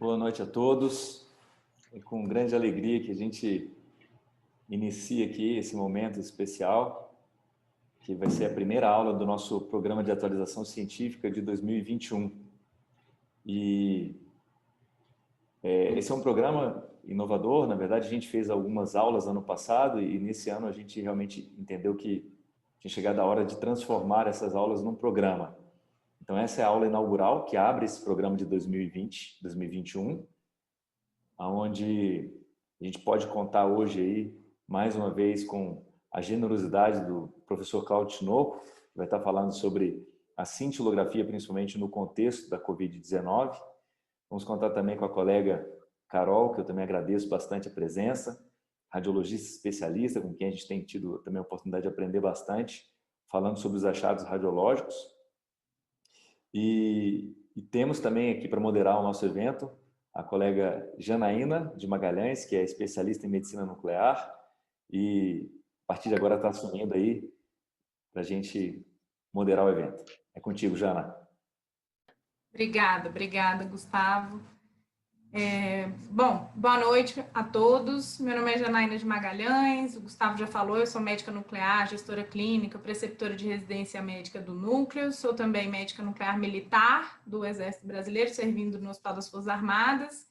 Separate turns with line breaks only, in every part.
Boa noite a todos. É com grande alegria que a gente inicia aqui esse momento especial, que vai ser a primeira aula do nosso programa de atualização científica de 2021. Esse é um programa inovador. Na verdade, a gente fez algumas aulas ano passado e nesse ano a gente realmente entendeu que tinha chegado a hora de transformar essas aulas num programa. Então, essa é a aula inaugural que abre esse programa de 2020, 2021, onde a gente pode contar hoje aí, mais uma vez, com a generosidade do professor Cláudio Tinoco, que vai estar falando sobre a cintilografia, principalmente no contexto da Covid-19. Vamos contar também com a colega Carol, que eu também agradeço bastante a presença, radiologista especialista, com quem a gente tem tido também a oportunidade de aprender bastante, falando sobre os achados radiológicos. E temos também aqui para moderar o nosso evento a colega Janaína de Magalhães, que é especialista em medicina nuclear e a partir de agora está assumindo aí para a gente moderar o evento. É contigo, Jana.
Obrigada, Gustavo. Bom, boa noite a todos. Meu nome é Janaína de Magalhães, o Gustavo já falou, eu sou médica nuclear, gestora clínica, preceptora de residência médica do Núcleo, sou também médica nuclear militar do Exército Brasileiro, servindo no Hospital das Forças Armadas.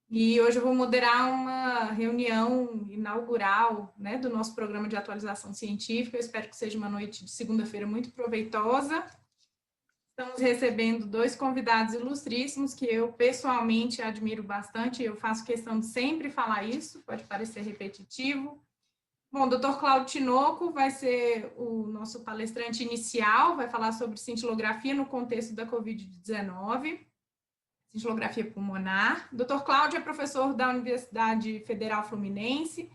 E hoje eu vou moderar uma reunião inaugural, né, do nosso programa de atualização científica. Eu espero que seja uma noite de segunda-feira muito proveitosa. Estamos recebendo dois convidados ilustríssimos que eu pessoalmente admiro bastante, eu faço questão de sempre falar isso, pode parecer repetitivo. Bom, o Dr. Cláudio Tinoco vai ser o nosso palestrante inicial, vai falar sobre cintilografia no contexto da Covid-19, cintilografia pulmonar. O Dr. Cláudio é professor da Universidade Federal Fluminense,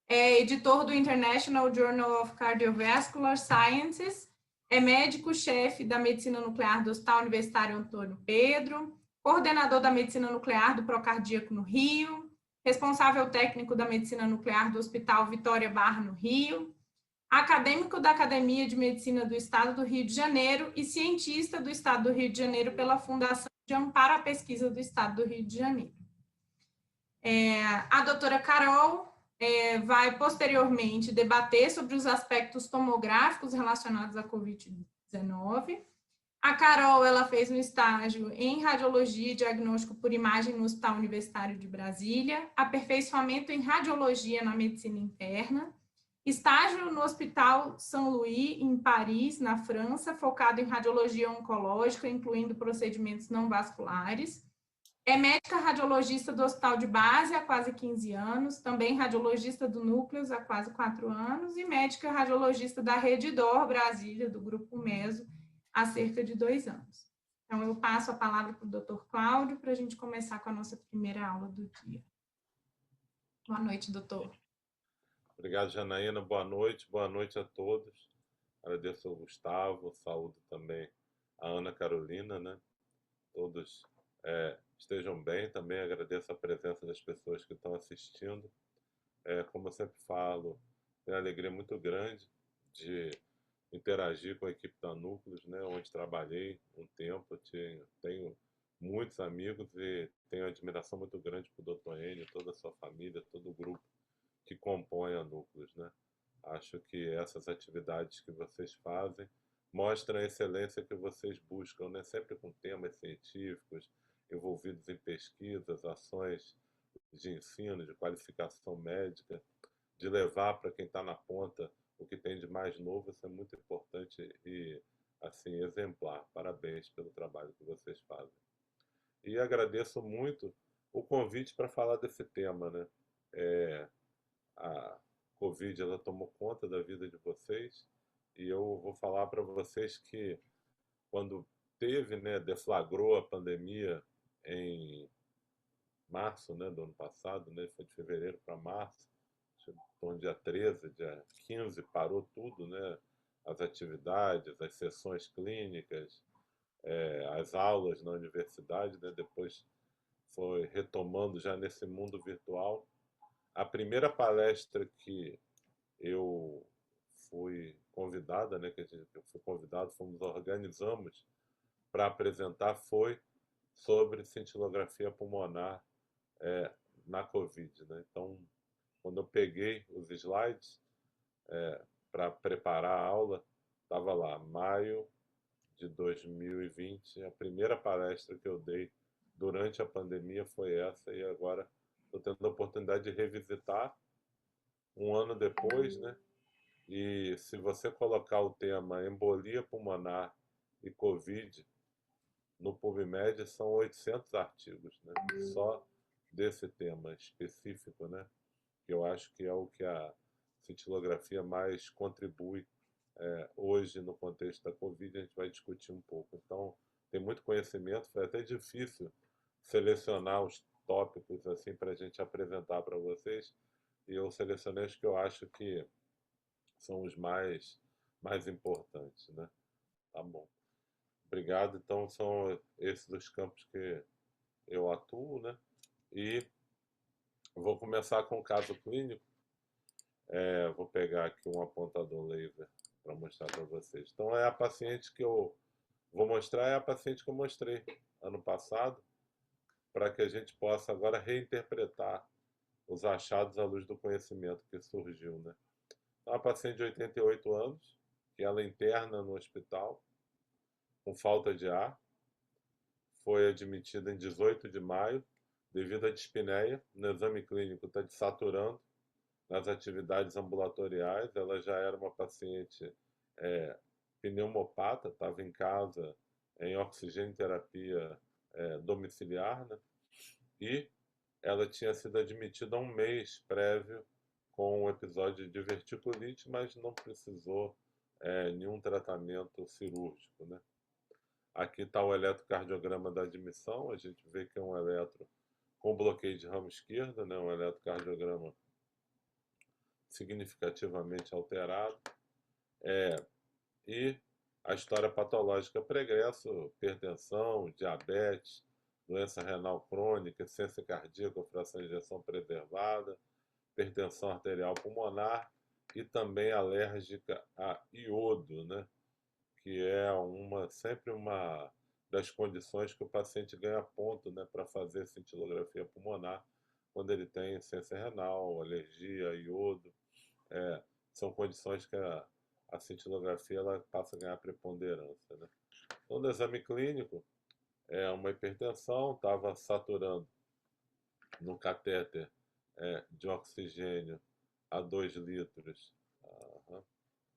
é editor do International Journal of Cardiovascular Sciences, é médico-chefe da medicina nuclear do Hospital Universitário Antônio Pedro, coordenador da medicina nuclear do Procardíaco no Rio, responsável técnico da medicina nuclear do Hospital Vitória Barra no Rio, acadêmico da Academia de Medicina do Estado do Rio de Janeiro e cientista do Estado do Rio de Janeiro pela Fundação de Amparo à Pesquisa do Estado do Rio de Janeiro. A doutora Carol vai posteriormente debater sobre os aspectos tomográficos relacionados à Covid-19. A Carol, ela fez um estágio em radiologia e diagnóstico por imagem no Hospital Universitário de Brasília, aperfeiçoamento em radiologia na medicina interna, estágio no Hospital Saint-Louis, em Paris, na França, focado em radiologia oncológica, incluindo procedimentos não vasculares. É médica radiologista do Hospital de Base há quase 15 anos, também radiologista do Núcleos há quase 4 anos e médica radiologista da Rede DOR Brasília, do Grupo Meso, há cerca de 2 anos. Então, eu passo a palavra para o Dr. Cláudio para a gente começar com a nossa primeira aula do dia. Boa noite, doutor.
Obrigado, Janaína. Boa noite a todos. Agradeço ao Gustavo, saúdo também a Ana Carolina, né? Todos estejam bem. Também agradeço a presença das pessoas que estão assistindo. Como eu sempre falo, tenho uma alegria muito grande de interagir com a equipe da Núcleos, né? Onde trabalhei um tempo, tenho muitos amigos e tenho admiração muito grande por Dr. Enio, toda a sua família, todo o grupo que compõe a Núcleos, né? Acho que essas atividades que vocês fazem mostram a excelência que vocês buscam, né? Sempre com temas científicos, envolvidos em pesquisas, ações de ensino, de qualificação médica, de levar para quem está na ponta o que tem de mais novo. Isso é muito importante e, assim, exemplar. Parabéns pelo trabalho que vocês fazem. E agradeço muito o convite para falar desse tema, né? A Covid, ela tomou conta da vida de vocês e eu vou falar para vocês que quando teve, né, deflagrou a pandemia em março, né, do ano passado, né, foi de fevereiro para março, então dia 13, dia 15 parou tudo, né, as atividades, as sessões clínicas, as aulas na universidade, né, depois foi retomando já nesse mundo virtual. A primeira palestra que eu fui convidada, né, que eu fui convidado, organizamos para apresentar, foi sobre cintilografia pulmonar na COVID, né? Então, quando eu peguei os slides para preparar a aula, estava lá, maio de 2020, a primeira palestra que eu dei durante a pandemia foi essa, e agora estou tendo a oportunidade de revisitar um ano depois, né? E se você colocar o tema embolia pulmonar e COVID no PubMed, são 800 artigos, né? Só desse tema específico, né? Que eu acho que é o que a cintilografia mais contribui hoje no contexto da Covid. A gente vai discutir um pouco. Então, tem muito conhecimento, foi até difícil selecionar os tópicos assim para a gente apresentar para vocês, e eu selecionei os que eu acho que são os mais importantes, né? Tá bom. Obrigado. Então, são esses os campos que eu atuo, né? E vou começar com o caso clínico. Vou pegar aqui um apontador laser para mostrar para vocês. Então, a paciente que eu vou mostrar é a paciente que eu mostrei ano passado, para que a gente possa agora reinterpretar os achados à luz do conhecimento que surgiu, né? Então, uma paciente de 88 anos, que ela interna no hospital com falta de ar, foi admitida em 18 de maio devido à dispneia. No exame clínico está desaturando nas atividades ambulatoriais. Ela já era uma paciente pneumopata, estava em casa em oxigenoterapia domiciliar, né? E ela tinha sido admitida 1 mês prévio com um episódio de verticulite, mas não precisou nenhum tratamento cirúrgico, né? Aqui está o eletrocardiograma da admissão. A gente vê que é um eletro com bloqueio de ramo esquerdo, né? Um eletrocardiograma significativamente alterado. E a história patológica pregressa: hipertensão, diabetes, doença renal crônica, insuficiência cardíaca, fração de ejeção preservada, hipertensão arterial pulmonar e também alérgica a iodo, né? Que é sempre uma das condições que o paciente ganha ponto, né, para fazer cintilografia pulmonar, quando ele tem insuficiência renal, alergia a iodo. São condições que a cintilografia ela passa a ganhar preponderância, né? Então, no exame clínico, uma hipertensão, estava saturando no catéter de oxigênio a 2 litros.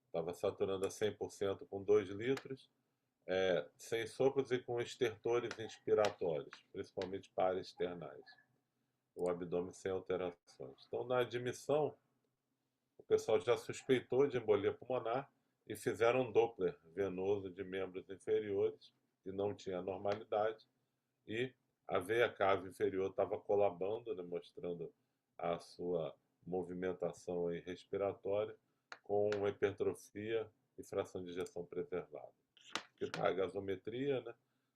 Estava saturando a 100% com 2 litros, sem sopros e com estertores inspiratórios, principalmente paraexternais. O abdômen sem alterações. Então, na admissão, o pessoal já suspeitou de embolia pulmonar e fizeram um Doppler venoso de membros inferiores, que não tinha normalidade, e a veia cava inferior estava colabando, né, mostrando a sua movimentação aí respiratória, com hipertrofia e fração de ejeção preservada. Aqui está a gasometria, né,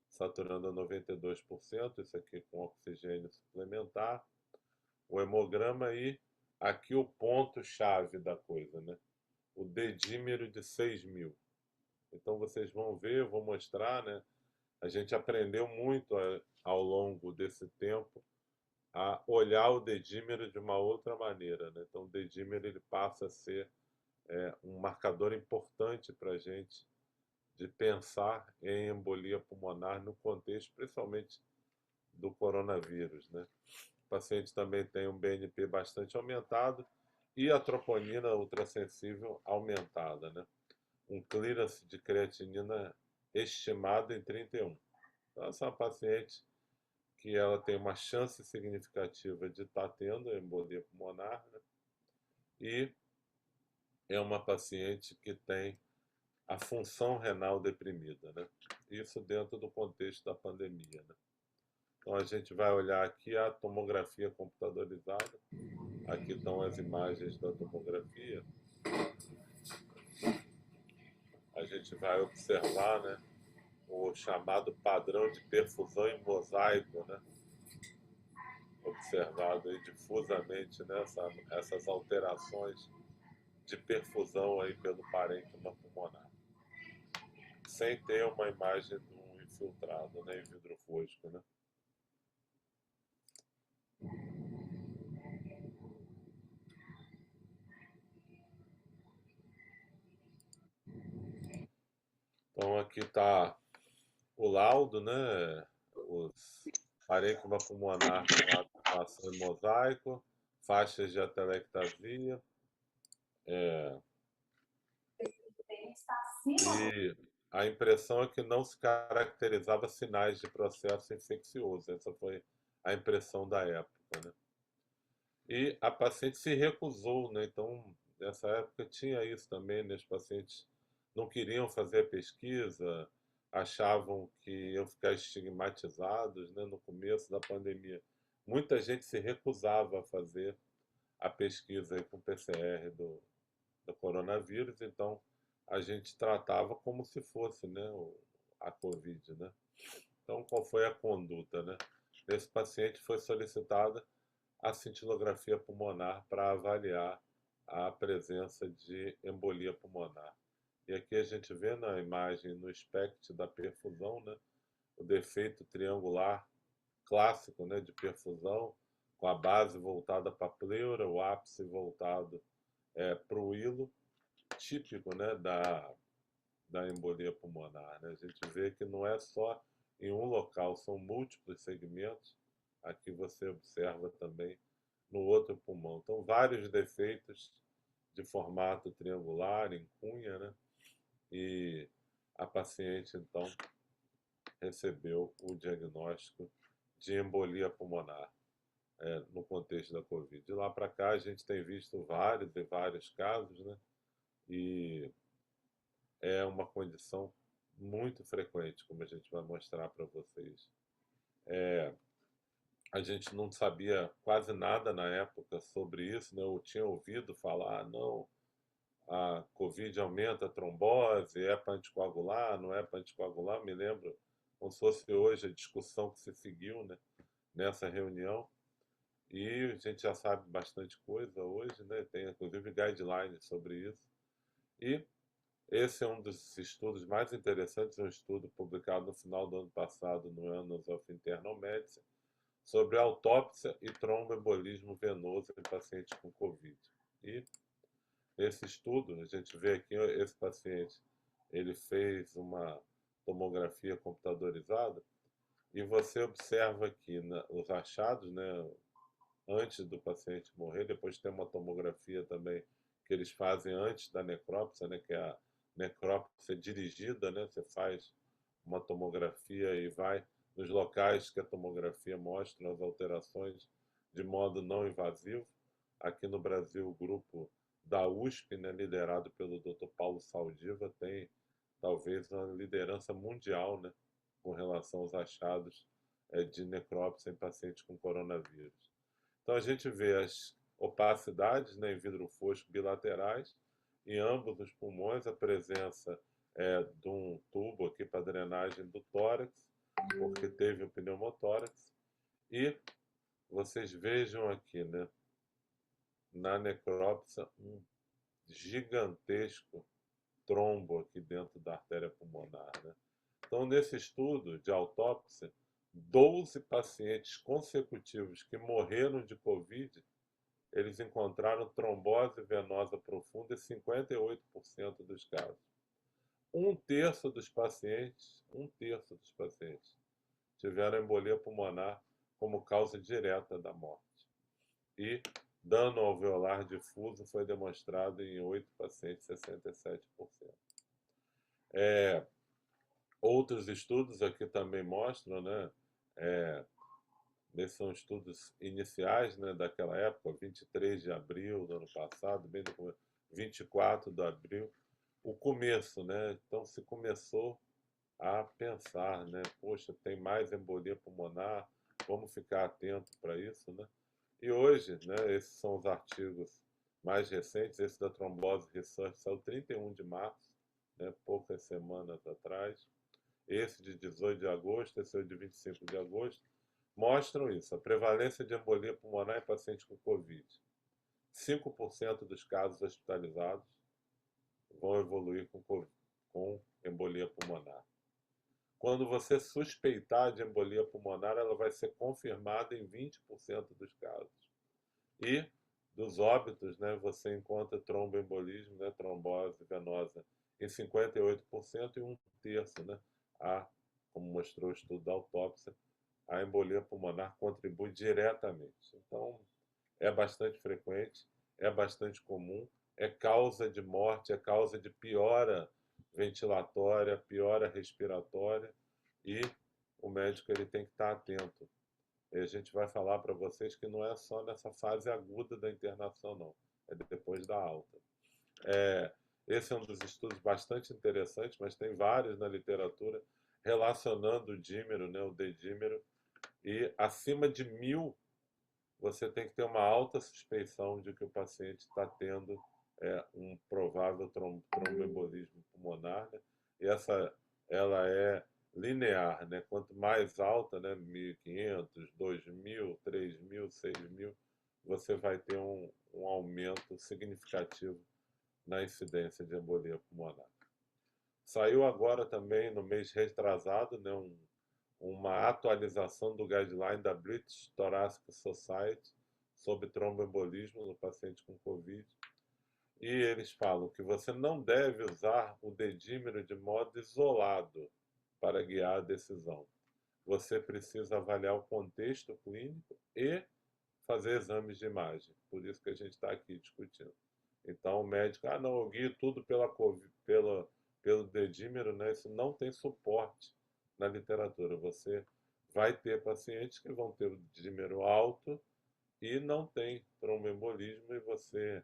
saturando a 92%, isso aqui com oxigênio suplementar. O hemograma e aqui o ponto-chave da coisa, né, o dedímero de 6.000. Então vocês vão ver, eu vou mostrar, né, a gente aprendeu muito ao longo desse tempo a olhar o dedímero de uma outra maneira, né? Então o dedímero ele passa a ser um marcador importante para a gente de pensar em embolia pulmonar no contexto, principalmente do coronavírus, né? O paciente também tem um BNP bastante aumentado e a troponina ultrassensível aumentada, né? Um clearance de creatinina estimado em 31. Então, essa é uma paciente que ela tem uma chance significativa de estar tendo embolia pulmonar, né? E é uma paciente que tem a função renal deprimida, né? Isso dentro do contexto da pandemia, né? Então a gente vai olhar aqui a tomografia computadorizada. Aqui estão as imagens da tomografia. A gente vai observar, né, o chamado padrão de perfusão em mosaico, né? Observado aí difusamente, né, essas alterações de perfusão aí pelo parênquima pulmonar, sem ter uma imagem do filtrado, né, em vidro fosco, né? Então aqui está o laudo, né? Os parênquima pulmonar com ação em mosaico, faixas de atelectasia, e a impressão é que não se caracterizava sinais de processo infeccioso. Essa foi a impressão da época, né? E a paciente se recusou, né? Então, nessa época tinha isso também, né? Os pacientes não queriam fazer a pesquisa, achavam que iam ficar estigmatizados, né? No começo da pandemia, muita gente se recusava a fazer a pesquisa aí com PCR do coronavírus, então a gente tratava como se fosse, né, a Covid, né? Então, qual foi a conduta, né? Nesse paciente foi solicitada a cintilografia pulmonar para avaliar a presença de embolia pulmonar. E aqui a gente vê na imagem, no SPECT da perfusão, né, o defeito triangular clássico, né, de perfusão, com a base voltada para a pleura, o ápice voltado para o hilo, típico, né, da embolia pulmonar, né? A gente vê que não é só em um local, são múltiplos segmentos. Aqui você observa também no outro pulmão. Então, vários defeitos de formato triangular, em cunha, né? E a paciente, então, recebeu o diagnóstico de embolia pulmonar, no contexto da Covid. De lá para cá, a gente tem visto vários e vários casos, né? E é uma condição muito frequente, como a gente vai mostrar para vocês. A gente não sabia quase nada na época sobre isso, né? Eu tinha ouvido falar, não, a Covid aumenta a trombose, é para anticoagular, não é para anticoagular. Me lembro, como se fosse hoje, a discussão que se seguiu, né, nessa reunião. E a gente já sabe bastante coisa hoje, né? Tem inclusive guidelines sobre isso. E esse é um dos estudos mais interessantes, um estudo publicado no final do ano passado no Annals of Internal Medicine, sobre autópsia e tromboembolismo venoso em pacientes com Covid. E esse estudo, a gente vê aqui, esse paciente, ele fez uma tomografia computadorizada e você observa aqui os achados, né, antes do paciente morrer. Depois tem uma tomografia também que eles fazem antes da necrópsia, né, que é a necrópsia dirigida, né? Você faz uma tomografia e vai nos locais que a tomografia mostra as alterações de modo não invasivo. Aqui no Brasil, o grupo da USP, né, liderado pelo Dr. Paulo Saldiva, tem talvez uma liderança mundial, né, com relação aos achados de necrópsia em pacientes com coronavírus. Então a gente vê as opacidades, né, em vidro fosco bilaterais, em ambos os pulmões, a presença de um tubo aqui para drenagem do tórax, porque teve o pneumotórax. E vocês vejam aqui, né, na necrópsia, um gigantesco trombo aqui dentro da artéria pulmonar, né? Então, nesse estudo de autópsia, 12 pacientes consecutivos que morreram de Covid, eles encontraram trombose venosa profunda em 58% dos casos. Um terço dos pacientes tiveram embolia pulmonar como causa direta da morte. E dano alveolar difuso foi demonstrado em 8 pacientes, 67%. Outros estudos aqui também mostram, né? Esses são estudos iniciais, né, daquela época, 23 de abril do ano passado, bem no começo, 24 de abril, o começo, né? Então se começou a pensar, né? Poxa, tem mais embolia pulmonar, vamos ficar atento para isso, né? E hoje, né, esses são os artigos mais recentes. Esse da Thrombose Research saiu 31 de março, né, poucas semanas atrás. Esse de 18 de agosto, esse é o de 25 de agosto, mostram isso, a prevalência de embolia pulmonar em pacientes com Covid. 5% dos casos hospitalizados vão evoluir com embolia pulmonar. Quando você suspeitar de embolia pulmonar, ela vai ser confirmada em 20% dos casos. E dos óbitos, né, você encontra tromboembolismo, né, trombose venosa, em 58% e um terço, né, como mostrou o estudo da autópsia, a embolia pulmonar contribui diretamente. Então, é bastante frequente, é bastante comum, é causa de morte, é causa de piora ventilatória, piora respiratória, e o médico ele tem que estar atento. E a gente vai falar para vocês que não é só nessa fase aguda da internação, não, é depois da alta. Esse é um dos estudos bastante interessantes, mas tem vários na literatura relacionando o dímero, né, o dedímero, e acima de 1000 você tem que ter uma alta suspeição de que o paciente está tendo um provável tromboembolismo pulmonar, né? E ela é linear, né? Quanto mais alta, né, 1.500, 2.000, 3.000, 6.000, você vai ter um aumento significativo na incidência de embolia pulmonar. Saiu agora também, no mês retrasado, né, uma atualização do guideline da British Thoracic Society sobre tromboembolismo no paciente com Covid. E eles falam que você não deve usar o dedímero de modo isolado para guiar a decisão. Você precisa avaliar o contexto clínico e fazer exames de imagem. Por isso que a gente está aqui discutindo. Então o médico, não, eu guio tudo pelo dedímero, né? Isso não tem suporte na literatura. Você vai ter pacientes que vão ter o dedímero alto e não tem tromboembolismo, e você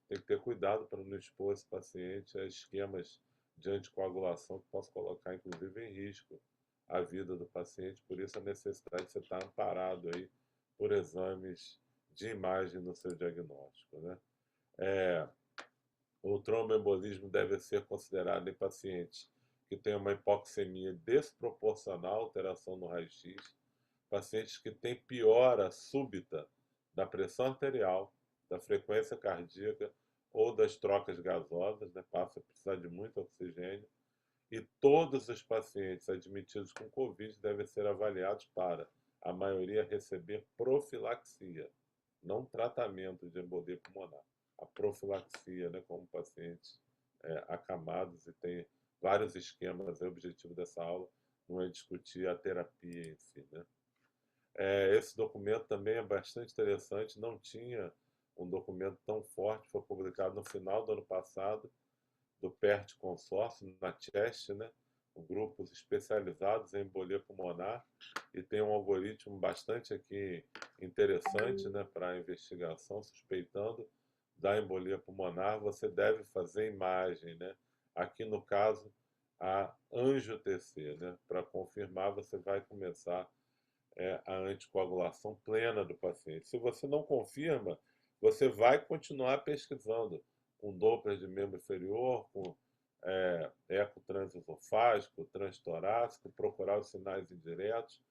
tem que ter cuidado para não expor esse paciente a esquemas de anticoagulação que possam colocar, inclusive, em risco a vida do paciente. Por isso a necessidade de você estar amparado aí por exames de imagem no seu diagnóstico, né? O tromboembolismo deve ser considerado em pacientes que têm uma hipoxemia desproporcional, alteração no raio-x, pacientes que têm piora súbita da pressão arterial, da frequência cardíaca ou das trocas gasosas, né? Passa a precisar de muito oxigênio, e todos os pacientes admitidos com Covid devem ser avaliados para, a maioria, receber profilaxia, não tratamento de embolia pulmonar. A profilaxia, né, como pacientes acamados, e tem vários esquemas. O objetivo dessa aula não é discutir a terapia em si, né? Esse documento também é bastante interessante, não tinha um documento tão forte, foi publicado no final do ano passado, do PERT Consórcio, na CHEST, né? Grupos especializados em embolia pulmonar, e tem um algoritmo bastante aqui interessante, né, para a investigação. Suspeitando da embolia pulmonar, você deve fazer imagem, né? Aqui no caso, a angio-TC, né? Para confirmar, você vai começar a anticoagulação plena do paciente. Se você não confirma, você vai continuar pesquisando com Doppler de membro inferior, com eco transesofágico, transtorácico, procurar os sinais indiretos.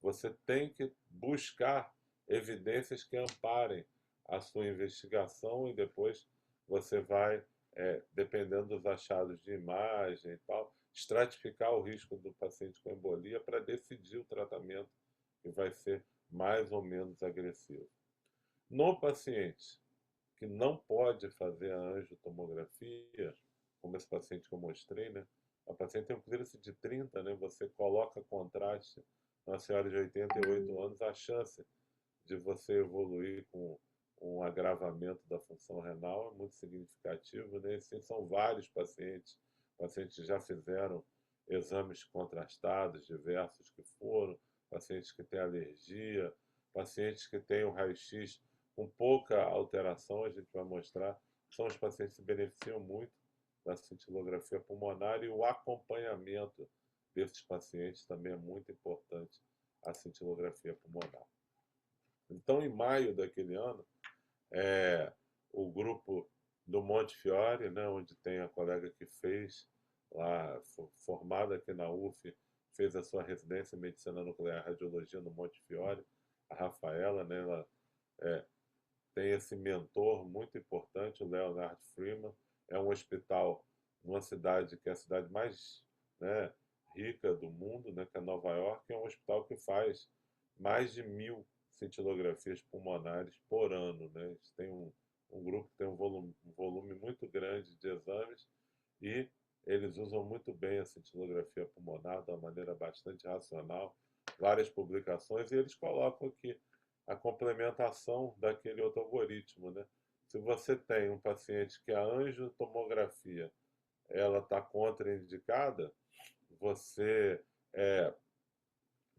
Você tem que buscar evidências que amparem a sua investigação, e depois você vai, dependendo dos achados de imagem e tal, estratificar o risco do paciente com embolia para decidir o tratamento que vai ser mais ou menos agressivo. No paciente que não pode fazer a angiotomografia, como esse paciente que eu mostrei, né? A paciente tem um clírice de 30, né? Você coloca contraste na senhora de 88 anos, a chance de você evoluir com um agravamento da função renal é muito significativo, né? Assim, são vários pacientes que já fizeram exames contrastados, diversos que foram, pacientes que têm alergia, pacientes que têm um raio-x com pouca alteração, a gente vai mostrar, são os pacientes que se beneficiam muito da cintilografia pulmonar, e o acompanhamento desses pacientes também é muito importante, a cintilografia pulmonar. Então, em maio daquele ano, o grupo do Montefiore, né, onde tem a colega que fez lá, formada aqui na UF, fez a sua residência em Medicina Nuclear e Radiologia no Montefiore, a Rafaela, né, ela tem esse mentor muito importante, o Leonard Freeman. É um hospital numa cidade que é a cidade mais, né, rica do mundo, né, que é Nova York, é um hospital que faz mais de 1.000 cintilografias pulmonares por ano, né? Eles têm um grupo que tem um volume muito grande de exames e eles usam muito bem a cintilografia pulmonar de uma maneira bastante racional, várias publicações, e eles colocam aqui a complementação daquele outro algoritmo, né? Se você tem um paciente que a angiotomografia ela está contraindicada, você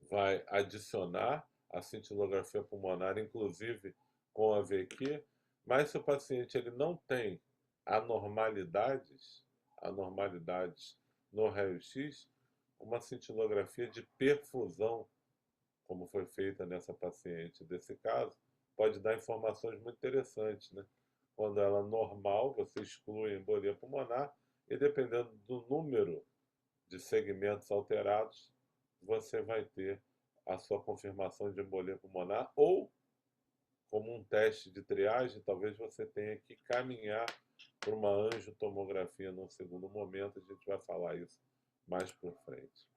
vai adicionar a cintilografia pulmonar, inclusive com a VQ, mas se o paciente ele não tem anormalidades no raio-x, uma cintilografia de perfusão, como foi feita nessa paciente desse caso, pode dar informações muito interessantes, né? Quando ela é normal, você exclui a embolia pulmonar e dependendo do número de segmentos alterados, você vai ter a sua confirmação de embolia pulmonar ou, como um teste de triagem, talvez você tenha que caminhar para uma angiotomografia num segundo momento, a gente vai falar isso mais por frente.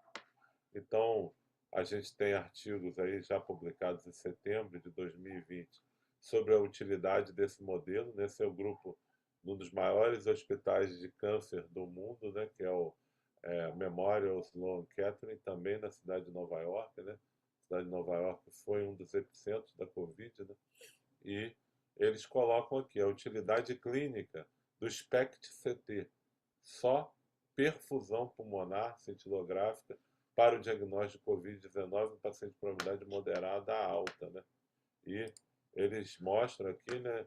Então, a gente tem artigos aí já publicados em setembro de 2020 sobre a utilidade desse modelo. Nesse é o grupo de um dos maiores hospitais de câncer do mundo, né, que é o Memorial Sloan Kettering, também na cidade de Nova York, né? A cidade de Nova York foi um dos epicentros da Covid, né? E eles colocam aqui a utilidade clínica do SPECT-CT, só perfusão pulmonar cintilográfica para o diagnóstico de Covid-19 em paciente de probabilidade moderada a alta, né? E eles mostram aqui, né,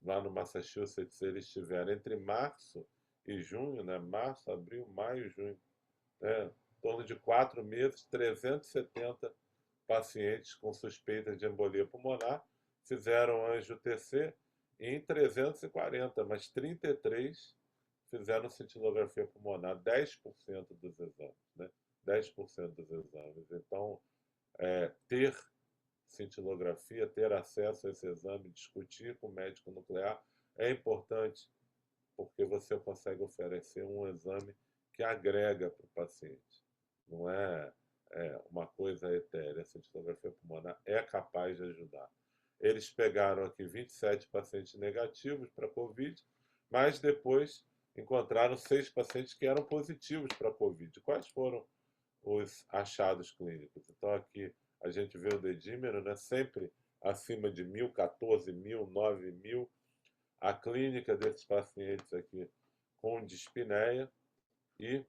lá no Massachusetts, eles tiveram entre março e junho, né, março, abril, maio, junho, né, em torno de 4 meses, 370 pacientes com suspeita de embolia pulmonar fizeram angio-TC e em 340, mas 33 fizeram cintilografia pulmonar, 10% dos exames, né? 10% dos exames. Então, ter cintilografia, ter acesso a esse exame, discutir com o médico nuclear é importante, porque você consegue oferecer um exame que agrega para o paciente. Não é uma coisa etérea. A cintilografia pulmonar é capaz de ajudar. Eles pegaram aqui 27 pacientes negativos para Covid, mas depois encontraram 6 pacientes que eram positivos para Covid. Quais foram os achados clínicos? Então aqui a gente vê o dedímero, né, sempre acima de 1.000, 14.000, 9.000. A clínica desses pacientes aqui com dispneia e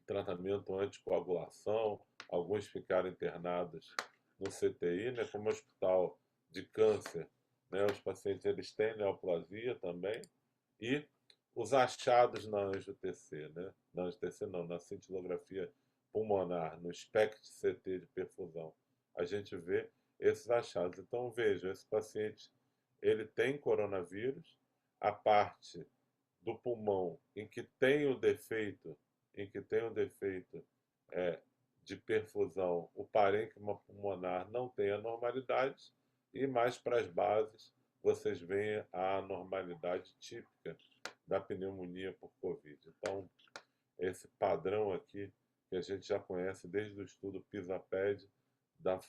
tratamento anticoagulação, alguns ficaram internados no CTI, né, como hospital de câncer, né, os pacientes eles têm neoplasia também, e os achados na angio-TC, né, na angio-TC não, na cintilografia pulmonar, no SPECT-CT de perfusão, a gente vê esses achados. Então vejam, esse paciente ele tem coronavírus, a parte do pulmão em que tem o defeito, de perfusão, o parênquima pulmonar não tem anormalidades, e mais para as bases vocês veem a anormalidade típica da pneumonia por Covid. Então, esse padrão aqui, que a gente já conhece desde o estudo PISA-PED,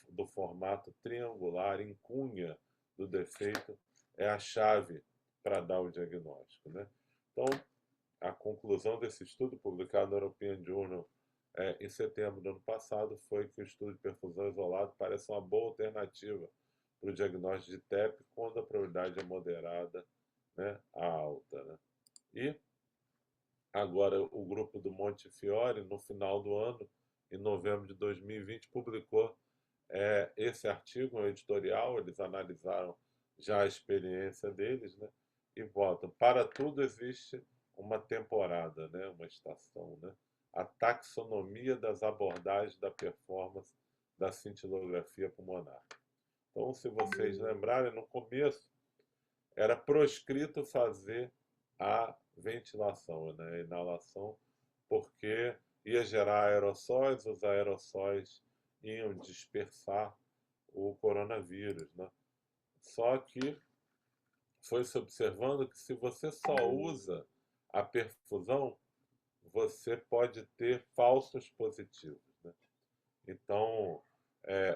do formato triangular em cunha do defeito, é a chave para dar o diagnóstico, né? Então, a conclusão desse estudo, publicado no European Journal em setembro do ano passado, foi que o estudo de perfusão isolado parece uma boa alternativa para o diagnóstico de TEP quando a probabilidade é moderada, né, a alta, né? E agora o grupo do Montefiore, no final do ano, em novembro de 2020, publicou esse artigo, um editorial. Eles analisaram já a experiência deles, né, e votam. Para tudo existe uma temporada, né, uma estação, né? A taxonomia das abordagens da performance da cintilografia pulmonar. Então, se vocês lembrarem, no começo era proscrito fazer a ventilação, né, a inalação, porque ia gerar aerossóis, os aerossóis iam dispersar o coronavírus, né? Só que foi se observando que se você só usa a perfusão, você pode ter falsos positivos, né? Então,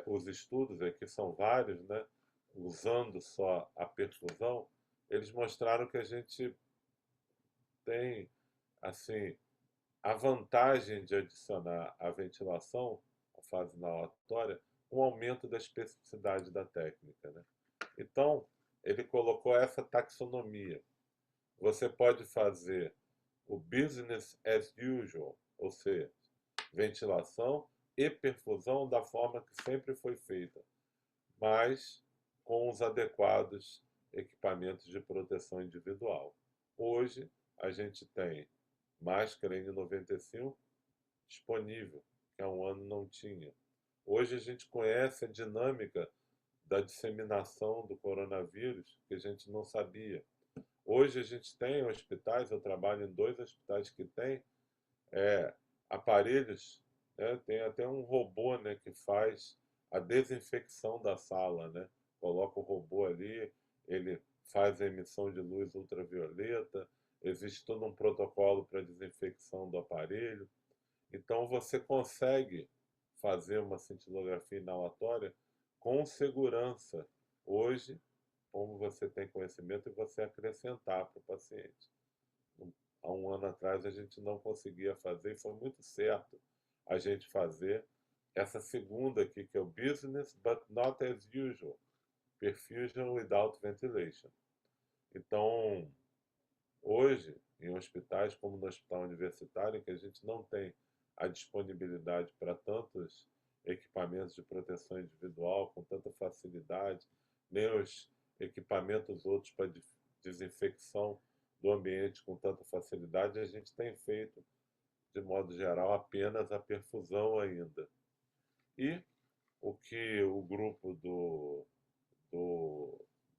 os estudos aqui são vários, né? Usando só a perfusão, eles mostraram que a gente tem, assim, a vantagem de adicionar a ventilação, a fase inalatória, um aumento da especificidade da técnica, né? Então, ele colocou essa taxonomia. Você pode fazer o business as usual, ou seja, ventilação e perfusão da forma que sempre foi feita, mas com os adequados equipamentos de proteção individual. Hoje, a gente tem máscara N95 disponível, que há um ano não tinha. Hoje a gente conhece a dinâmica da disseminação do coronavírus, que a gente não sabia. Hoje a gente tem hospitais, eu trabalho em 2 hospitais que têm aparelhos, né? Tem até um robô, né, que faz a desinfecção da sala, né? Coloca o robô ali, ele faz a emissão de luz ultravioleta, existe todo um protocolo para desinfecção do aparelho. Então você consegue fazer uma cintilografia inalatória com segurança hoje, como você tem conhecimento, e você acrescentar para o paciente. Há um ano atrás a gente não conseguia fazer, e foi muito certo a gente fazer essa segunda aqui, que é o Business But Not As Usual, Perfusion Without Ventilation. Então, hoje, em hospitais como no Hospital Universitário, que a gente não tem a disponibilidade para tantos equipamentos de proteção individual com tanta facilidade, nem os equipamentos outros para desinfecção do ambiente com tanta facilidade, a gente tem feito, de modo geral, apenas a perfusão ainda. E o que o grupo do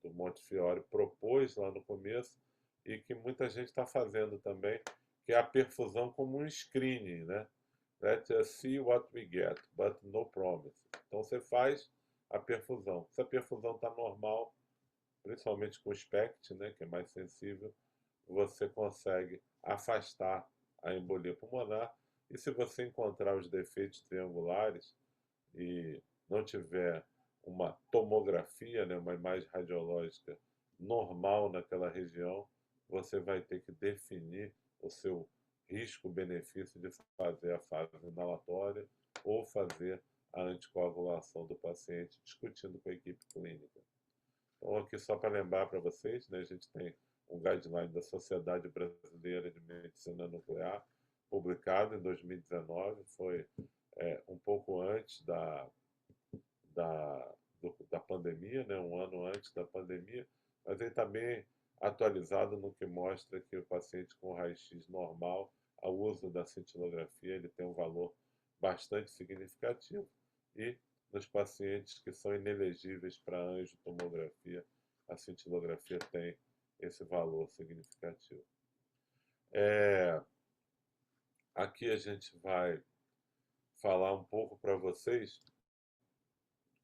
Montefiore propôs lá no começo, e que muita gente está fazendo também, que é a perfusão como um screening, né? Let's see what we get, but no promise. Então você faz a perfusão. Se a perfusão está normal, principalmente com o SPECT, né, que é mais sensível, você consegue afastar a embolia pulmonar. E se você encontrar os defeitos triangulares e não tiver uma tomografia, né, uma imagem radiológica normal naquela região, você vai ter que definir o seu risco-benefício de fazer a fase inalatória ou fazer a anticoagulação do paciente, discutindo com a equipe clínica. Então, aqui só para lembrar para vocês, né, a gente tem um guideline da Sociedade Brasileira de Medicina Nuclear, publicado em 2019, foi um pouco antes da pandemia, né, um ano antes da pandemia, mas ele está bem atualizado no que mostra que o paciente com raio-x normal, ao uso da cintilografia, ele tem um valor bastante significativo, e nos pacientes que são inelegíveis para angiotomografia, a cintilografia tem esse valor significativo. Aqui a gente vai falar um pouco para vocês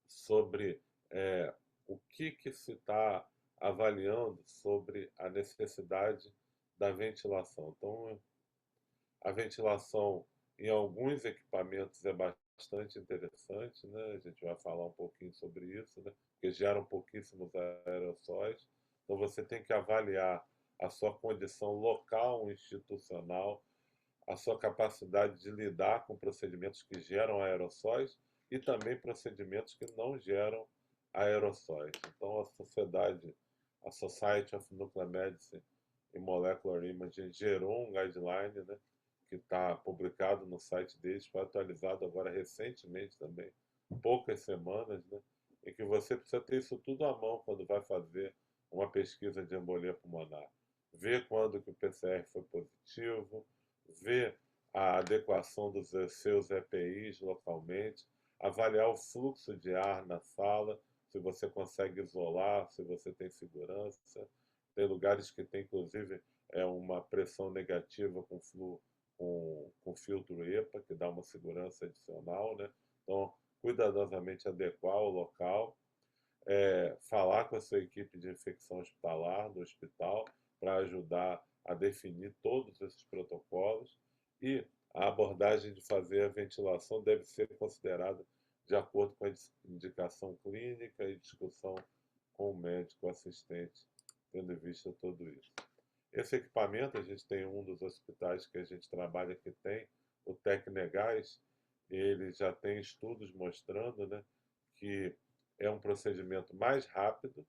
sobre o que se está avaliando sobre a necessidade da ventilação. Então, a ventilação em alguns equipamentos é bastante interessante, né? A gente vai falar um pouquinho sobre isso, né? Porque geram pouquíssimos aerossóis. Então, você tem que avaliar a sua condição local, institucional, a sua capacidade de lidar com procedimentos que geram aerossóis e também procedimentos que não geram aerossóis. Então, a Society of Nuclear Medicine e Molecular Imaging gerou um guideline, né, que está publicado no site deles, foi atualizado agora recentemente também, poucas semanas, né, em que você precisa ter isso tudo à mão quando vai fazer uma pesquisa de embolia pulmonar. Ver quando que o PCR foi positivo, ver a adequação dos seus EPIs localmente, avaliar o fluxo de ar na sala, se você consegue isolar, se você tem segurança. Tem lugares que tem, inclusive, uma pressão negativa com filtro EPA, que dá uma segurança adicional, né? Então, cuidadosamente adequar o local, falar com a sua equipe de infecção hospitalar do hospital para ajudar a definir todos esses protocolos E a abordagem de fazer a ventilação deve ser considerada de acordo com a indicação clínica e discussão com o médico assistente, tendo em vista tudo isso. Esse equipamento, a gente tem um dos hospitais que a gente trabalha que tem, o Tecnegás, ele já tem estudos mostrando, né, que é um procedimento mais rápido,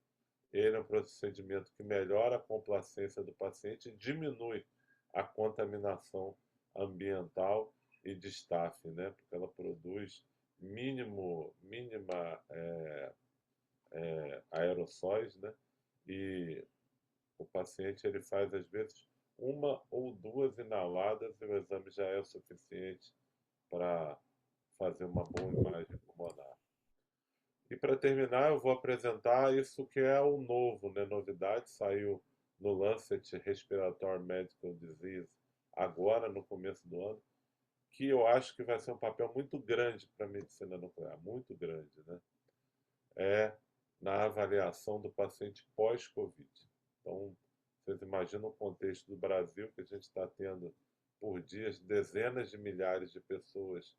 ele é um procedimento que melhora a complacência do paciente e diminui a contaminação ambiental e de staff, né, porque ela produz mínima aerossóis, né, e o paciente ele faz às vezes uma ou duas inaladas e o exame já é o suficiente para fazer uma boa imagem pulmonar. E para terminar, eu vou apresentar isso que é o novo, né? Novidade, saiu no Lancet Respiratory Medical Disease agora, no começo do ano, que eu acho que vai ser um papel muito grande para a medicina nuclear, muito grande, né? É na avaliação do paciente pós-Covid. Então, vocês imaginam o contexto do Brasil, que a gente está tendo por dias dezenas de milhares de pessoas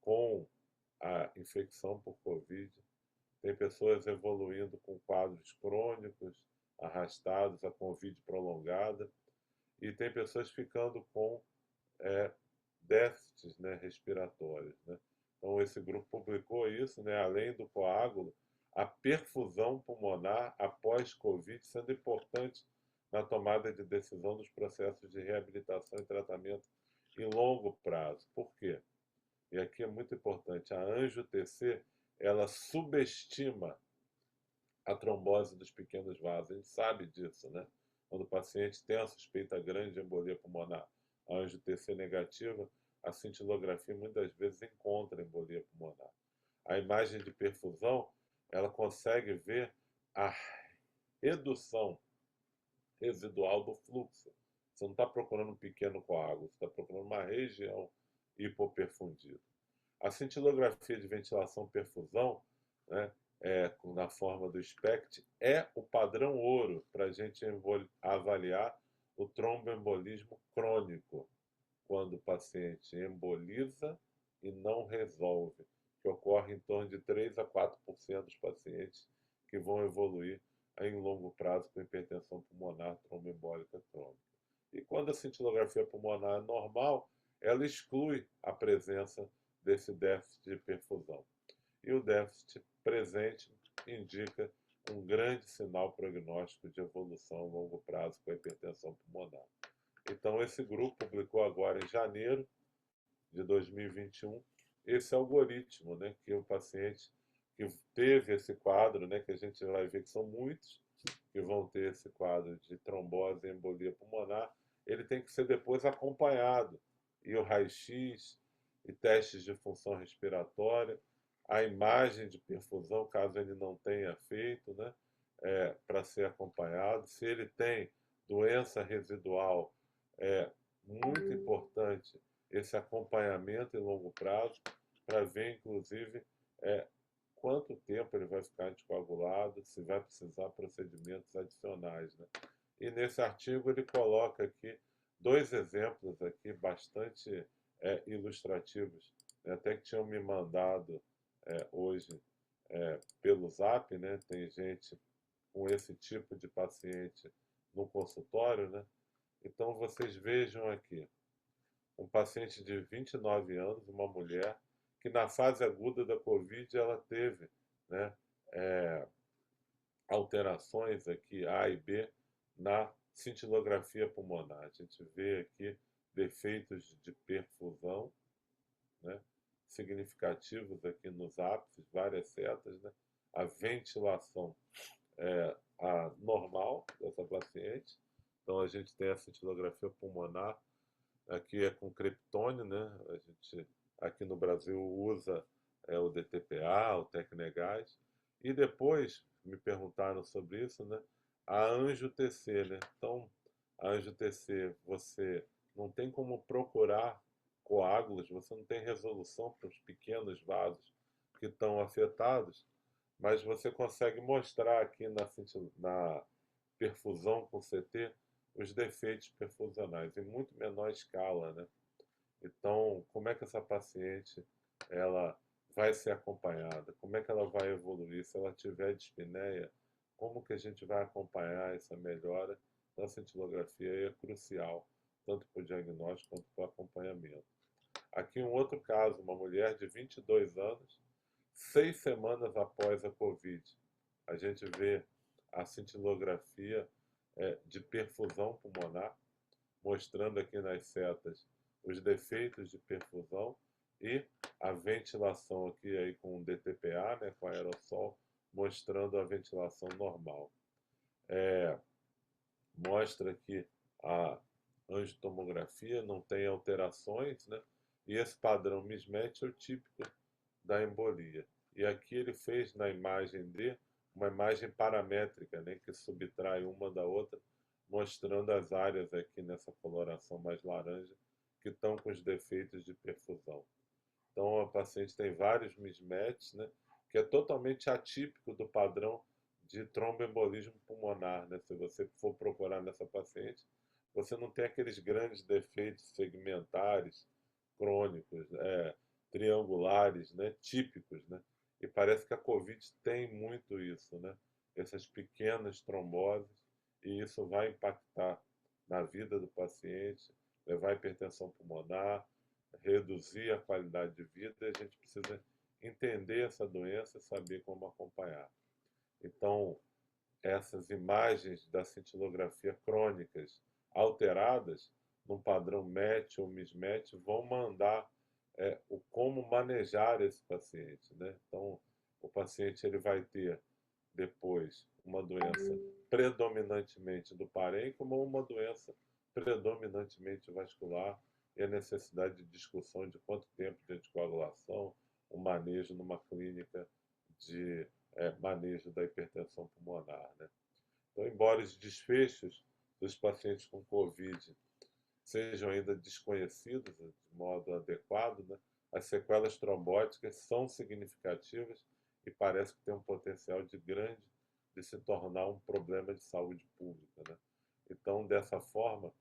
com a infecção por Covid. Tem pessoas evoluindo com quadros crônicos, arrastados a Covid prolongada, e tem pessoas ficando com déficits, né, respiratórios, né? Então, esse grupo publicou isso, né, além do coágulo, a perfusão pulmonar após Covid sendo importante na tomada de decisão dos processos de reabilitação e tratamento em longo prazo. Por quê? E aqui é muito importante, a Anjo-TC, ela subestima a trombose dos pequenos vasos. A gente sabe disso, né? Quando o paciente tem uma suspeita grande de embolia pulmonar, a Anjo-TC negativa, a cintilografia muitas vezes encontra embolia pulmonar. A imagem de perfusão, ela consegue ver a redução residual do fluxo. Você não está procurando um pequeno coágulo, você está procurando uma região hipoperfundida. A cintilografia de ventilação-perfusão, né, na forma do SPECT, é o padrão ouro para a gente avaliar o tromboembolismo crônico, quando o paciente emboliza e não resolve, que ocorre em torno de 3 a 4% dos pacientes que vão evoluir em longo prazo com hipertensão pulmonar tromboembólica crônica. E quando a cintilografia pulmonar é normal, ela exclui a presença desse déficit de perfusão. E o déficit presente indica um grande sinal prognóstico de evolução a longo prazo com a hipertensão pulmonar. Então, esse grupo publicou agora em janeiro de 2021 esse algoritmo, né, que o paciente que teve esse quadro, né, que a gente vai ver que são muitos que vão ter esse quadro de trombose e embolia pulmonar, ele tem que ser depois acompanhado. E o raio-x e testes de função respiratória, a imagem de perfusão, caso ele não tenha feito, né, para ser acompanhado. Se ele tem doença residual, é muito importante esse acompanhamento em longo prazo, para ver, inclusive, quanto tempo ele vai ficar anticoagulado, se vai precisar procedimentos adicionais, né? E nesse artigo ele coloca aqui dois exemplos aqui bastante ilustrativos, né? Até que tinham me mandado hoje pelo Zap, né? Tem gente com esse tipo de paciente no consultório, né? Então vocês vejam aqui, um paciente de 29 anos, uma mulher, que na fase aguda da Covid ela teve, né, alterações aqui A e B na cintilografia pulmonar. A gente vê aqui defeitos de perfusão, né, significativos aqui nos ápices, várias setas, né, a ventilação a normal dessa paciente. Então a gente tem a cintilografia pulmonar, aqui é com creptônio, né? A gente aqui no Brasil usa o DTPA, o Tecnegás. E depois me perguntaram sobre isso, né? A Anjo-TC, né? Então, a Anjo-TC, você não tem como procurar coágulos, você não tem resolução para os pequenos vasos que estão afetados, mas você consegue mostrar aqui na perfusão com CT os defeitos perfusionais, em muito menor escala, né? Então, como é que essa paciente ela vai ser acompanhada? Como é que ela vai evoluir? Se ela tiver dispneia, como que a gente vai acompanhar essa melhora da cintilografia? E é crucial, tanto para o diagnóstico quanto para o acompanhamento. Aqui um outro caso, uma mulher de 22 anos, 6 semanas após a Covid, a gente vê a cintilografia de perfusão pulmonar, mostrando aqui nas setas os defeitos de perfusão e a ventilação aqui aí com DTPA, né, com aerossol, mostrando a ventilação normal. Mostra que a angiotomografia não tem alterações, né? E esse padrão mismatch é o típico da embolia. E aqui ele fez na imagem D uma imagem paramétrica, né, que subtrai uma da outra, mostrando as áreas aqui nessa coloração mais laranja que estão com os defeitos de perfusão. Então a paciente tem vários mismatches, né, que é totalmente atípico do padrão de tromboembolismo pulmonar, né? Se você for procurar nessa paciente, você não tem aqueles grandes defeitos segmentares, crônicos, triangulares, né? Típicos, né? E parece que a COVID tem muito isso, né? Essas pequenas tromboses, e isso vai impactar na vida do paciente, levar à hipertensão pulmonar, reduzir a qualidade de vida, e a gente precisa entender essa doença e saber como acompanhar. Então, essas imagens da cintilografia crônicas alteradas, num padrão match ou mismatch, vão mandar o como manejar esse paciente, né? Então, o paciente ele vai ter depois uma doença predominantemente do parênquima ou uma doença predominantemente vascular e a necessidade de discussão de quanto tempo de anticoagulação, o manejo numa clínica de manejo da hipertensão pulmonar, né? Então, embora os desfechos dos pacientes com COVID sejam ainda desconhecidos de modo adequado, né, as sequelas trombóticas são significativas e parece que tem um potencial de se tornar um problema de saúde pública, né? Então, dessa forma,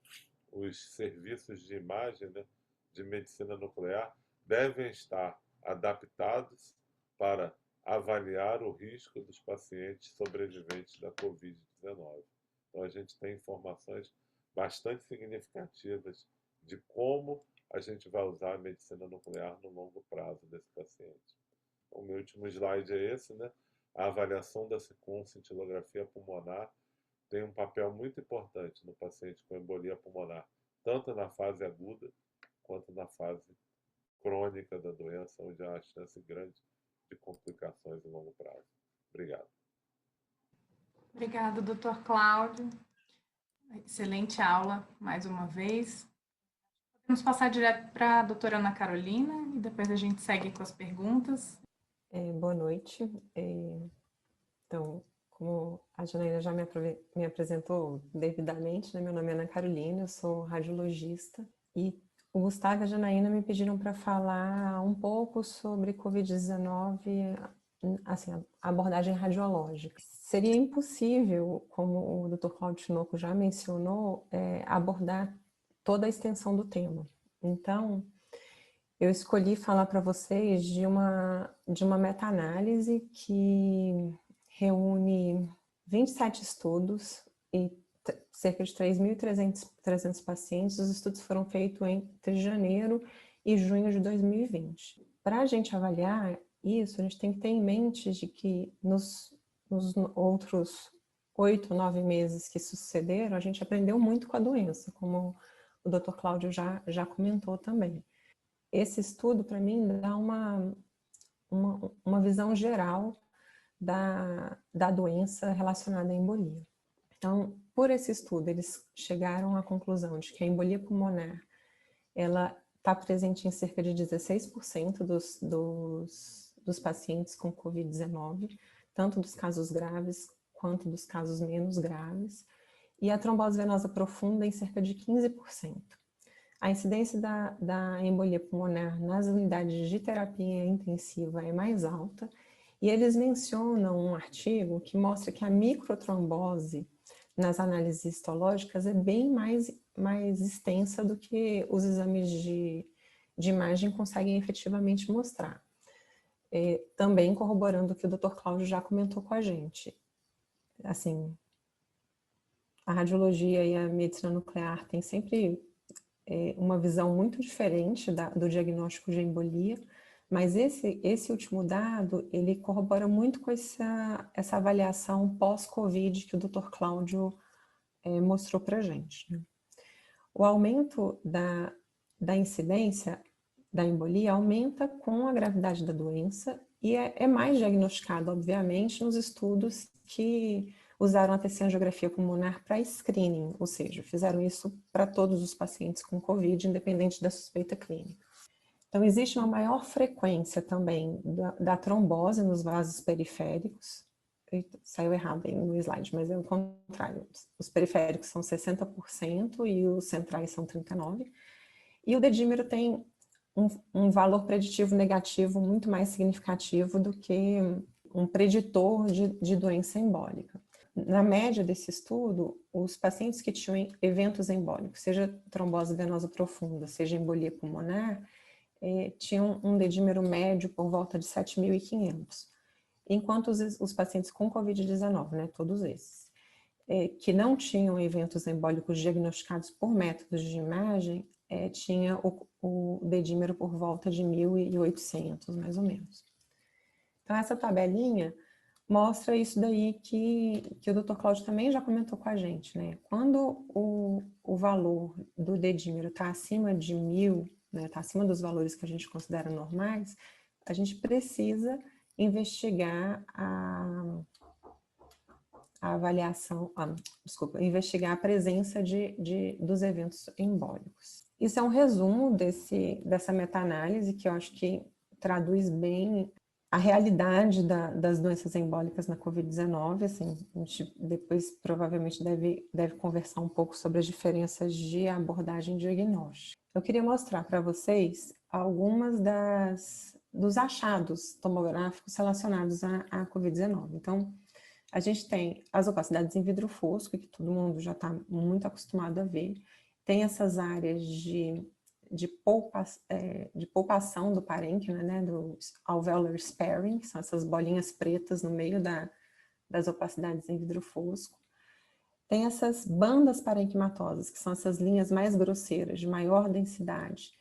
os serviços de imagem, né, de medicina nuclear devem estar adaptados para avaliar o risco dos pacientes sobreviventes da Covid-19. Então, a gente tem informações bastante significativas de como a gente vai usar a medicina nuclear no longo prazo desse paciente. O meu último slide é esse, né? A avaliação da cintilografia pulmonar tem um papel muito importante no paciente com embolia pulmonar, tanto na fase aguda quanto na fase crônica da doença, onde há a chance grande de complicações em longo prazo. Obrigado.
Obrigada, doutor Cláudio. Excelente aula, mais uma vez. Vamos passar direto para a doutora Ana Carolina e depois a gente segue com as perguntas.
Boa noite. Então, como a Janaína já me apresentou devidamente, né? Meu nome é Ana Carolina, eu sou radiologista e o Gustavo e a Janaína me pediram para falar um pouco sobre Covid-19, assim, a abordagem radiológica. Seria impossível, como o Dr. Cláudio Tinoco já mencionou, abordar toda a extensão do tema. Então, eu escolhi falar para vocês de uma meta-análise que reúne 27 estudos e cerca de 3.300 pacientes. Os estudos foram feitos entre janeiro e junho de 2020. Para a gente avaliar isso, a gente tem que ter em mente de que nos outros 8, 9 meses que sucederam, a gente aprendeu muito com a doença, como o Dr. Cláudio já comentou também. Esse estudo, para mim, dá uma visão geral da doença relacionada à embolia. Então, por esse estudo, eles chegaram à conclusão de que a embolia pulmonar ela está presente em cerca de 16% dos pacientes com Covid-19, tanto dos casos graves quanto dos casos menos graves, e a trombose venosa profunda em cerca de 15%. A incidência da embolia pulmonar nas unidades de terapia intensiva é mais alta, e eles mencionam um artigo que mostra que a microtrombose nas análises histológicas é bem mais extensa do que os exames de de imagem conseguem efetivamente mostrar. Também corroborando o que o Dr. Cláudio já comentou com a gente. Assim, a radiologia e a medicina nuclear têm sempre uma visão muito diferente do diagnóstico de embolia, mas esse último dado, ele corrobora muito com essa avaliação pós-Covid que o Dr. Cláudio mostrou para a gente, né? O aumento da incidência da embolia aumenta com a gravidade da doença e é mais diagnosticado, obviamente, nos estudos que usaram a TC-angiografia pulmonar para screening, ou seja, fizeram isso para todos os pacientes com COVID, independente da suspeita clínica. Então, existe uma maior frequência também da trombose nos vasos periféricos. Saiu errado aí no slide, mas é o contrário. Os periféricos são 60% e os centrais são 39%. E o dedímero tem um valor preditivo negativo muito mais significativo do que um preditor de doença embólica. Na média desse estudo, os pacientes que tinham eventos embólicos, seja trombose venosa profunda, seja embolia pulmonar, tinham um dedímero médio por volta de 7.500. Enquanto os pacientes com COVID-19, né, todos esses, que não tinham eventos embólicos diagnosticados por métodos de imagem, tinha o dedímero por volta de 1.800, mais ou menos. Então, essa tabelinha mostra isso daí que o Dr. Cláudio também já comentou com a gente, né? Quando o valor do dedímero está acima de 1.000, né, está acima dos valores que a gente considera normais, a gente precisa investigar a avaliação, investigar a presença dos eventos embólicos. Isso é um resumo dessa meta-análise que eu acho que traduz bem a realidade das doenças embólicas na COVID-19, assim, a gente depois provavelmente deve conversar um pouco sobre as diferenças de abordagem diagnóstica. Eu queria mostrar para vocês algumas dos achados tomográficos relacionados à COVID-19. Então, a gente tem as opacidades em vidro fosco, que todo mundo já está muito acostumado a ver. Tem essas áreas de poupação do parênquima, né, do alveolar sparing, que são essas bolinhas pretas no meio das opacidades em vidro fosco. Tem essas bandas parenquimatosas, que são essas linhas mais grosseiras, de maior densidade,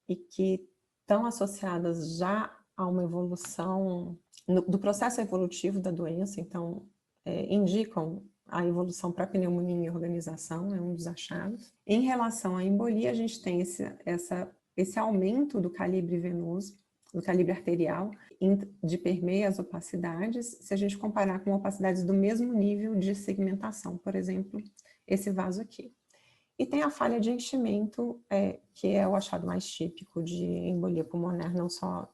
e que estão associadas já a uma evolução do processo evolutivo da doença, então indicam a evolução para pneumonia e organização, é um dos achados. Em relação à embolia, a gente tem esse aumento do calibre venoso, do calibre arterial, de permeia as opacidades, se a gente comparar com opacidades do mesmo nível de segmentação, por exemplo, esse vaso aqui. E tem a falha de enchimento, que é o achado mais típico de embolia pulmonar, não só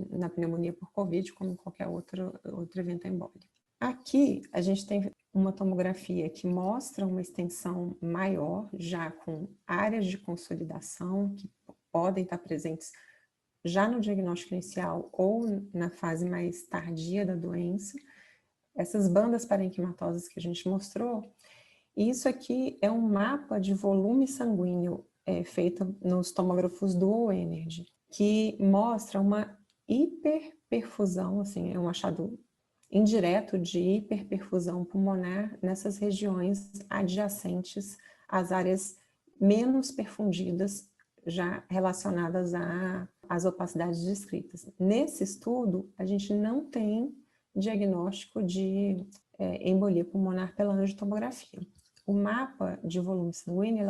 na pneumonia por COVID, como em qualquer outro evento embólico. Aqui, a gente tem uma tomografia que mostra uma extensão maior, já com áreas de consolidação que podem estar presentes já no diagnóstico inicial ou na fase mais tardia da doença. Essas bandas parenquimatosas que a gente mostrou, isso aqui é um mapa de volume sanguíneo feito nos tomógrafos Dual Energy, que mostra uma hiperperfusão, assim, é um achado indireto de hiperperfusão pulmonar nessas regiões adjacentes às áreas menos perfundidas, já relacionadas às opacidades descritas. Nesse estudo, a gente não tem diagnóstico de embolia pulmonar pela angiotomografia. O mapa de volume sanguíneo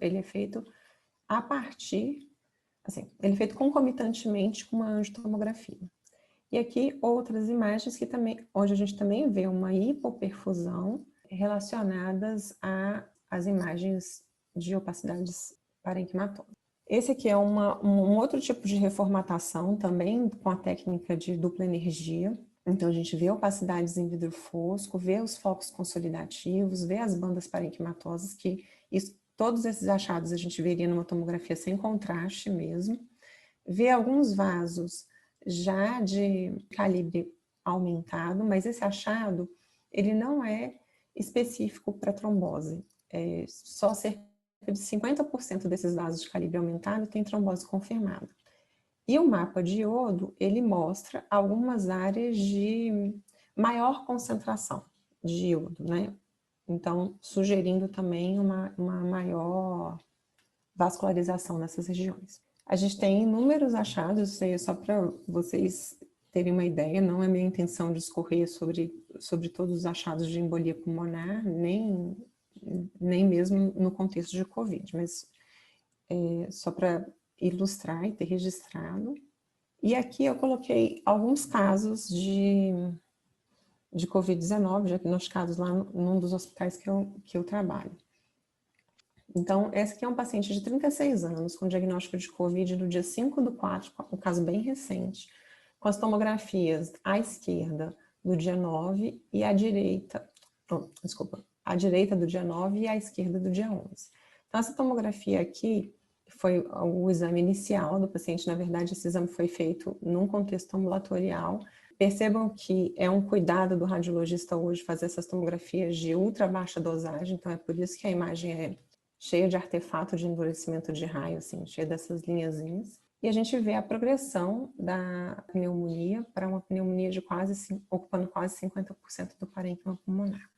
ele é feito a partir, assim, ele é feito concomitantemente com uma angiotomografia. E aqui outras imagens onde a gente também vê uma hipoperfusão relacionadas às imagens de opacidades parenquimatosas. Esse aqui é um outro tipo de reformatação também com a técnica de dupla energia. Então a gente vê opacidades em vidro fosco, vê os focos consolidativos, vê as bandas parenquimatosas, todos esses achados a gente veria numa tomografia sem contraste mesmo. Vê alguns vasos já de calibre aumentado, mas esse achado, ele não é específico para trombose. Só cerca cerca de 50% desses vasos de calibre aumentado têm trombose confirmada. E o mapa de iodo, ele mostra algumas áreas de maior concentração de iodo, né? Então, sugerindo também uma maior vascularização nessas regiões. A gente tem inúmeros achados, só para vocês terem uma ideia, não é minha intenção discorrer sobre todos os achados de embolia pulmonar, nem mesmo no contexto de Covid, mas só para ilustrar e ter registrado. E aqui eu coloquei alguns casos de Covid-19, diagnosticados lá num dos hospitais que eu trabalho. Então, esse aqui é um paciente de 36 anos, com diagnóstico de Covid no dia 5/4, um caso bem recente, com as tomografias à esquerda do dia 9 e à direita, à direita do dia 9 e à esquerda do dia 11. Então, essa tomografia aqui foi o exame inicial do paciente. Na verdade, esse exame foi feito num contexto ambulatorial. Percebam que é um cuidado do radiologista hoje fazer essas tomografias de ultra baixa dosagem, então é por isso que a imagem é cheia de artefato de endurecimento de raio, assim, cheia dessas linhazinhas. E a gente vê a progressão da pneumonia para uma pneumonia de ocupando quase 50% do parênquima pulmonar.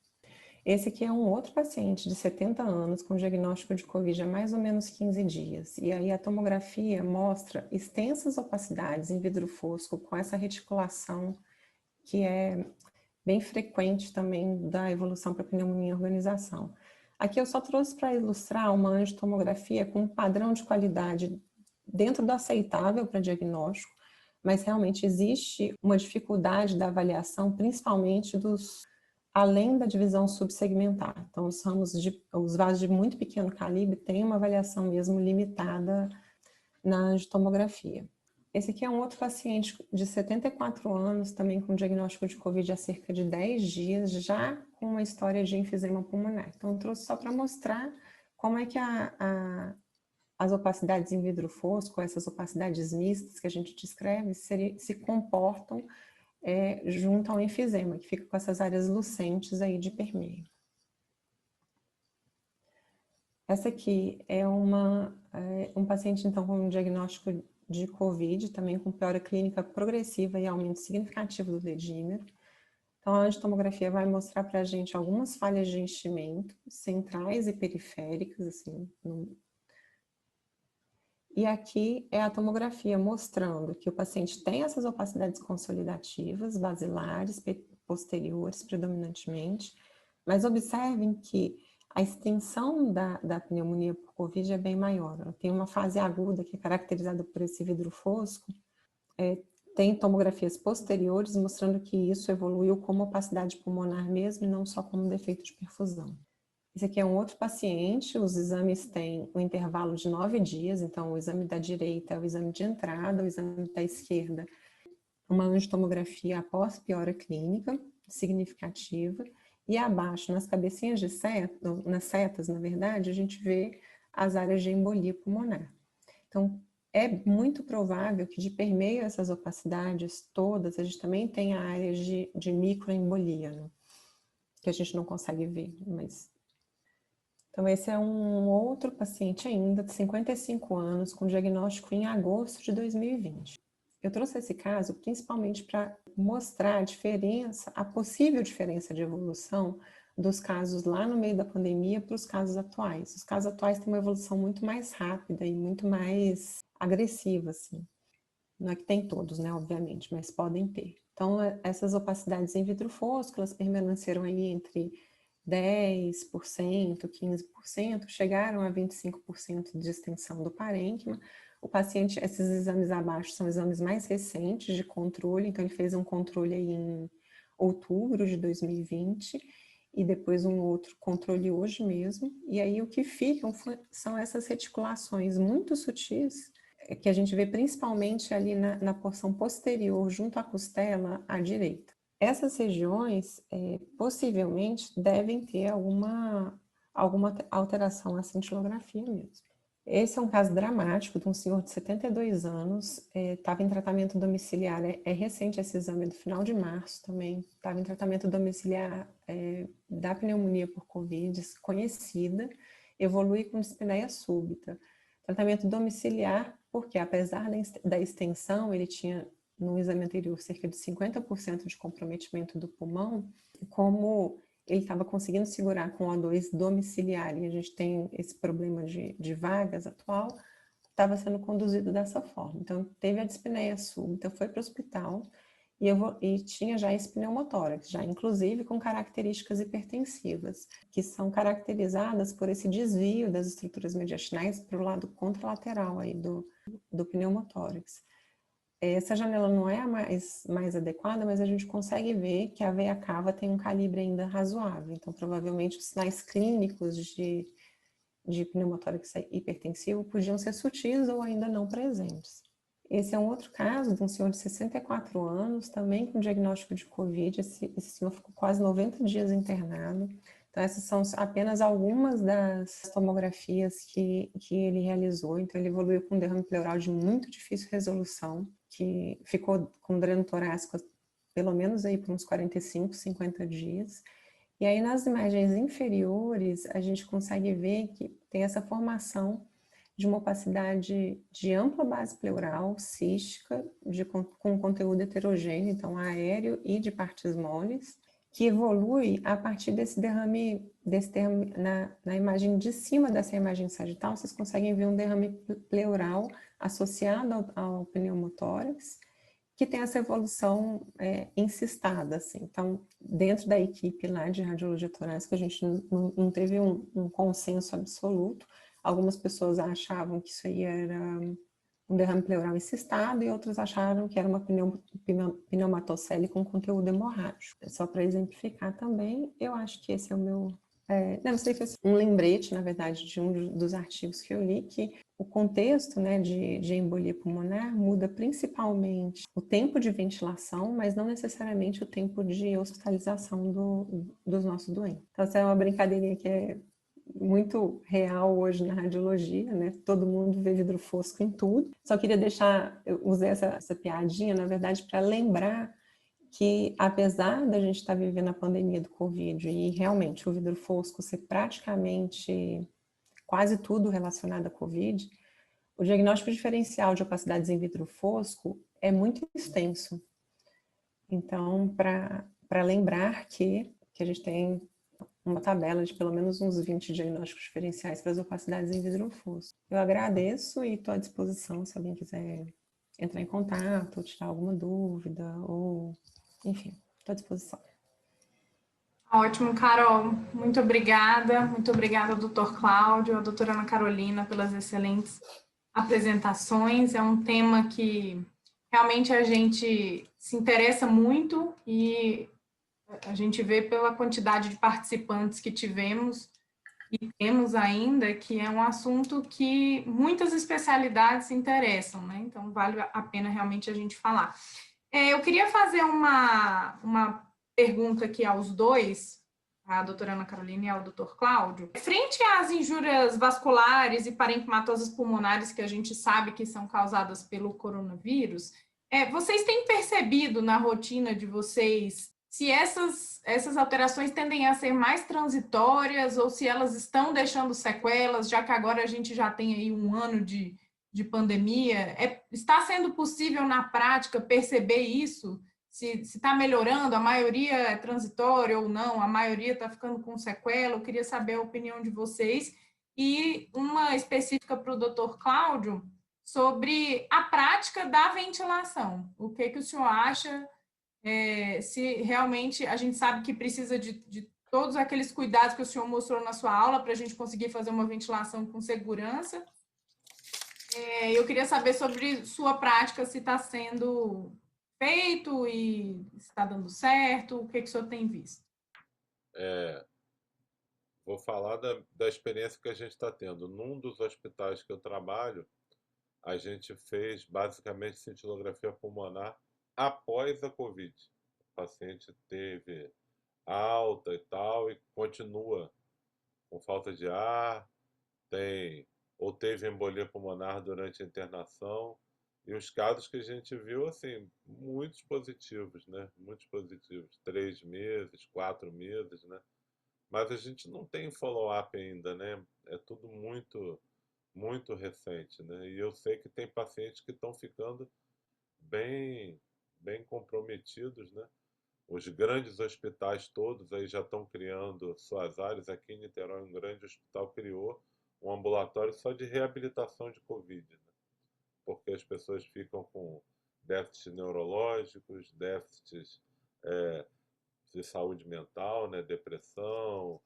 Esse aqui é um outro paciente de 70 anos com diagnóstico de Covid há mais ou menos 15 dias. E aí a tomografia mostra extensas opacidades em vidro fosco com essa reticulação que é bem frequente também da evolução para pneumonia em organização. Aqui eu só trouxe para ilustrar uma angiotomografia com um padrão de qualidade dentro do aceitável para diagnóstico, mas realmente existe uma dificuldade da avaliação, principalmente além da divisão subsegmentar. Então, os vasos de muito pequeno calibre têm uma avaliação mesmo limitada na angiotomografia. Esse aqui é um outro paciente de 74 anos, também com diagnóstico de Covid há cerca de 10 dias, já com uma história de enfisema pulmonar. Então, eu trouxe só para mostrar como é que as opacidades em vidro fosco, essas opacidades mistas que a gente descreve, se comportam junto ao enfisema, que fica com essas áreas lucentes aí de permeio. Essa aqui é um paciente, então, com um diagnóstico de Covid, também com piora clínica progressiva e aumento significativo do dedímero. Então, a angiotomografia vai mostrar para a gente algumas falhas de enchimento, centrais e periféricas, assim. E aqui é a tomografia mostrando que o paciente tem essas opacidades consolidativas, basilares, posteriores, predominantemente, mas observem que a extensão da pneumonia por Covid é bem maior. Ela tem uma fase aguda que é caracterizada por esse vidro fosco. Tem tomografias posteriores mostrando que isso evoluiu como opacidade pulmonar mesmo e não só como defeito de perfusão. Esse aqui é um outro paciente, os exames têm um intervalo de 9 dias, então o exame da direita é o exame de entrada, o exame da esquerda, uma angiotomografia após piora clínica significativa, e abaixo, nas cabecinhas de nas setas, na verdade, a gente vê as áreas de embolia pulmonar. Então, é muito provável que de permeio a essas opacidades todas, a gente também tenha áreas de microembolia, né? Que a gente não consegue ver, mas... Então, esse é um outro paciente ainda, de 55 anos, com diagnóstico em agosto de 2020. Eu trouxe esse caso principalmente para mostrar a diferença, a possível diferença de evolução dos casos lá no meio da pandemia para os casos atuais. Os casos atuais têm uma evolução muito mais rápida e muito mais agressiva, assim. Não é que tem todos, né, obviamente, mas podem ter. Então, essas opacidades em vidro fosco, elas permaneceram aí entre 10%, 15%, chegaram a 25% de extensão do parênquima. O paciente, esses exames abaixo são exames mais recentes de controle, então ele fez um controle aí em outubro de 2020 e depois um outro controle hoje mesmo. E aí o que ficam são essas reticulações muito sutis, que a gente vê principalmente ali na porção posterior, junto à costela, à direita. Essas regiões, possivelmente, devem ter alguma alteração na cintilografia mesmo. Esse é um caso dramático de um senhor de 72 anos, estava em tratamento domiciliar, é recente esse exame, do final de março também, estava em tratamento domiciliar da pneumonia por Covid, conhecida, evolui com dispneia súbita. Tratamento domiciliar, porque apesar da extensão, ele tinha no exame anterior cerca de 50% de comprometimento do pulmão, como ele estava conseguindo segurar com O2 domiciliar, e a gente tem esse problema de vagas atual, estava sendo conduzido dessa forma. Então, teve a dispneia súbita, foi para o hospital, e tinha já esse pneumotórax, já inclusive com características hipertensivas, que são caracterizadas por esse desvio das estruturas mediastinais para o lado contralateral aí do pneumotórax. Essa janela não é a mais adequada, mas a gente consegue ver que a veia cava tem um calibre ainda razoável. Então, provavelmente, os sinais clínicos de pneumotórax hipertensivo podiam ser sutis ou ainda não presentes. Esse é um outro caso de um senhor de 64 anos, também com diagnóstico de Covid. Esse senhor ficou quase 90 dias internado. Então, essas são apenas algumas das tomografias que ele realizou. Então, ele evoluiu com derrame pleural de muito difícil resolução, que ficou com dreno torácico pelo menos aí por uns 45, 50 dias. E aí, nas imagens inferiores, a gente consegue ver que tem essa formação de uma opacidade de ampla base pleural, cística, com conteúdo heterogêneo, então aéreo e de partes moles, que evolui a partir desse derrame na imagem de cima dessa imagem sagital, vocês conseguem ver um derrame pleural associado ao pneumotórax, que tem essa evolução encistada, assim. Então, dentro da equipe lá de radiologia torácica, a gente não teve um consenso absoluto. Algumas pessoas achavam que isso aí era um derrame pleural encistado e outras acharam que era uma pneumatocele com conteúdo hemorrágico. Só para exemplificar também, eu acho que esse é o meu... não sei se é um lembrete, na verdade, de um dos artigos que eu li, que o contexto, né, de embolia pulmonar muda principalmente o tempo de ventilação, mas não necessariamente o tempo de hospitalização dos nossos doentes. Então, essa é uma brincadeirinha que é muito real hoje na radiologia, né? Todo mundo vê vidro fosco em tudo. Só queria eu usei essa piadinha, na verdade, para lembrar que, apesar da gente estar vivendo a pandemia do Covid e realmente o vidro fosco ser praticamente quase tudo relacionado à Covid, o diagnóstico diferencial de opacidades em vidro fosco é muito extenso. Então, para lembrar que a gente tem uma tabela de pelo menos uns 20 diagnósticos diferenciais para as opacidades em vidro fosco. Eu agradeço e estou à disposição se alguém quiser entrar em contato, ou tirar alguma dúvida, ou enfim, estou à disposição.
Ótimo, Carol. Muito obrigada. Muito obrigada ao Dr. Cláudio, à doutora Ana Carolina, pelas excelentes apresentações. É um tema que realmente a gente se interessa muito e a gente vê pela quantidade de participantes que tivemos e temos ainda, que é um assunto que muitas especialidades se interessam, né? Então, vale a pena realmente a gente falar. Eu queria fazer uma pergunta aqui aos dois, a doutora Ana Carolina e ao doutor Cláudio. Frente às injúrias vasculares e parenquimatosas pulmonares que a gente sabe que são causadas pelo coronavírus, vocês têm percebido na rotina de vocês se essas alterações tendem a ser mais transitórias ou se elas estão deixando sequelas, já que agora a gente já tem aí um ano de pandemia? Está sendo possível na prática perceber isso? Se está melhorando, a maioria é transitória ou não, a maioria está ficando com sequela? Eu queria saber a opinião de vocês. E uma específica para o doutor Cláudio, sobre a prática da ventilação. O que o senhor acha? Se realmente a gente sabe que precisa de todos aqueles cuidados que o senhor mostrou na sua aula para a gente conseguir fazer uma ventilação com segurança. Eu queria saber sobre sua prática, se está sendo feito e se está dando certo, o que o senhor tem visto?
Vou falar da experiência que a gente está tendo. Num dos hospitais que eu trabalho, a gente fez basicamente cintilografia pulmonar após a Covid. O paciente teve alta e tal, e continua com falta de ar, ou teve embolia pulmonar durante a internação. E os casos que a gente viu, assim, muitos positivos, né? Muitos positivos. 3 meses, 4 meses, né? mas a gente não tem follow-up ainda, né? É tudo muito recente, né? E eu sei que tem pacientes que estão ficando bem, bem comprometidos, né? Os grandes hospitais todos aí já estão criando suas áreas. Aqui em Niterói, um grande hospital criou um ambulatório só de reabilitação de Covid, né? Porque as pessoas ficam com déficits neurológicos, déficits é, de saúde mental, né? Depressão,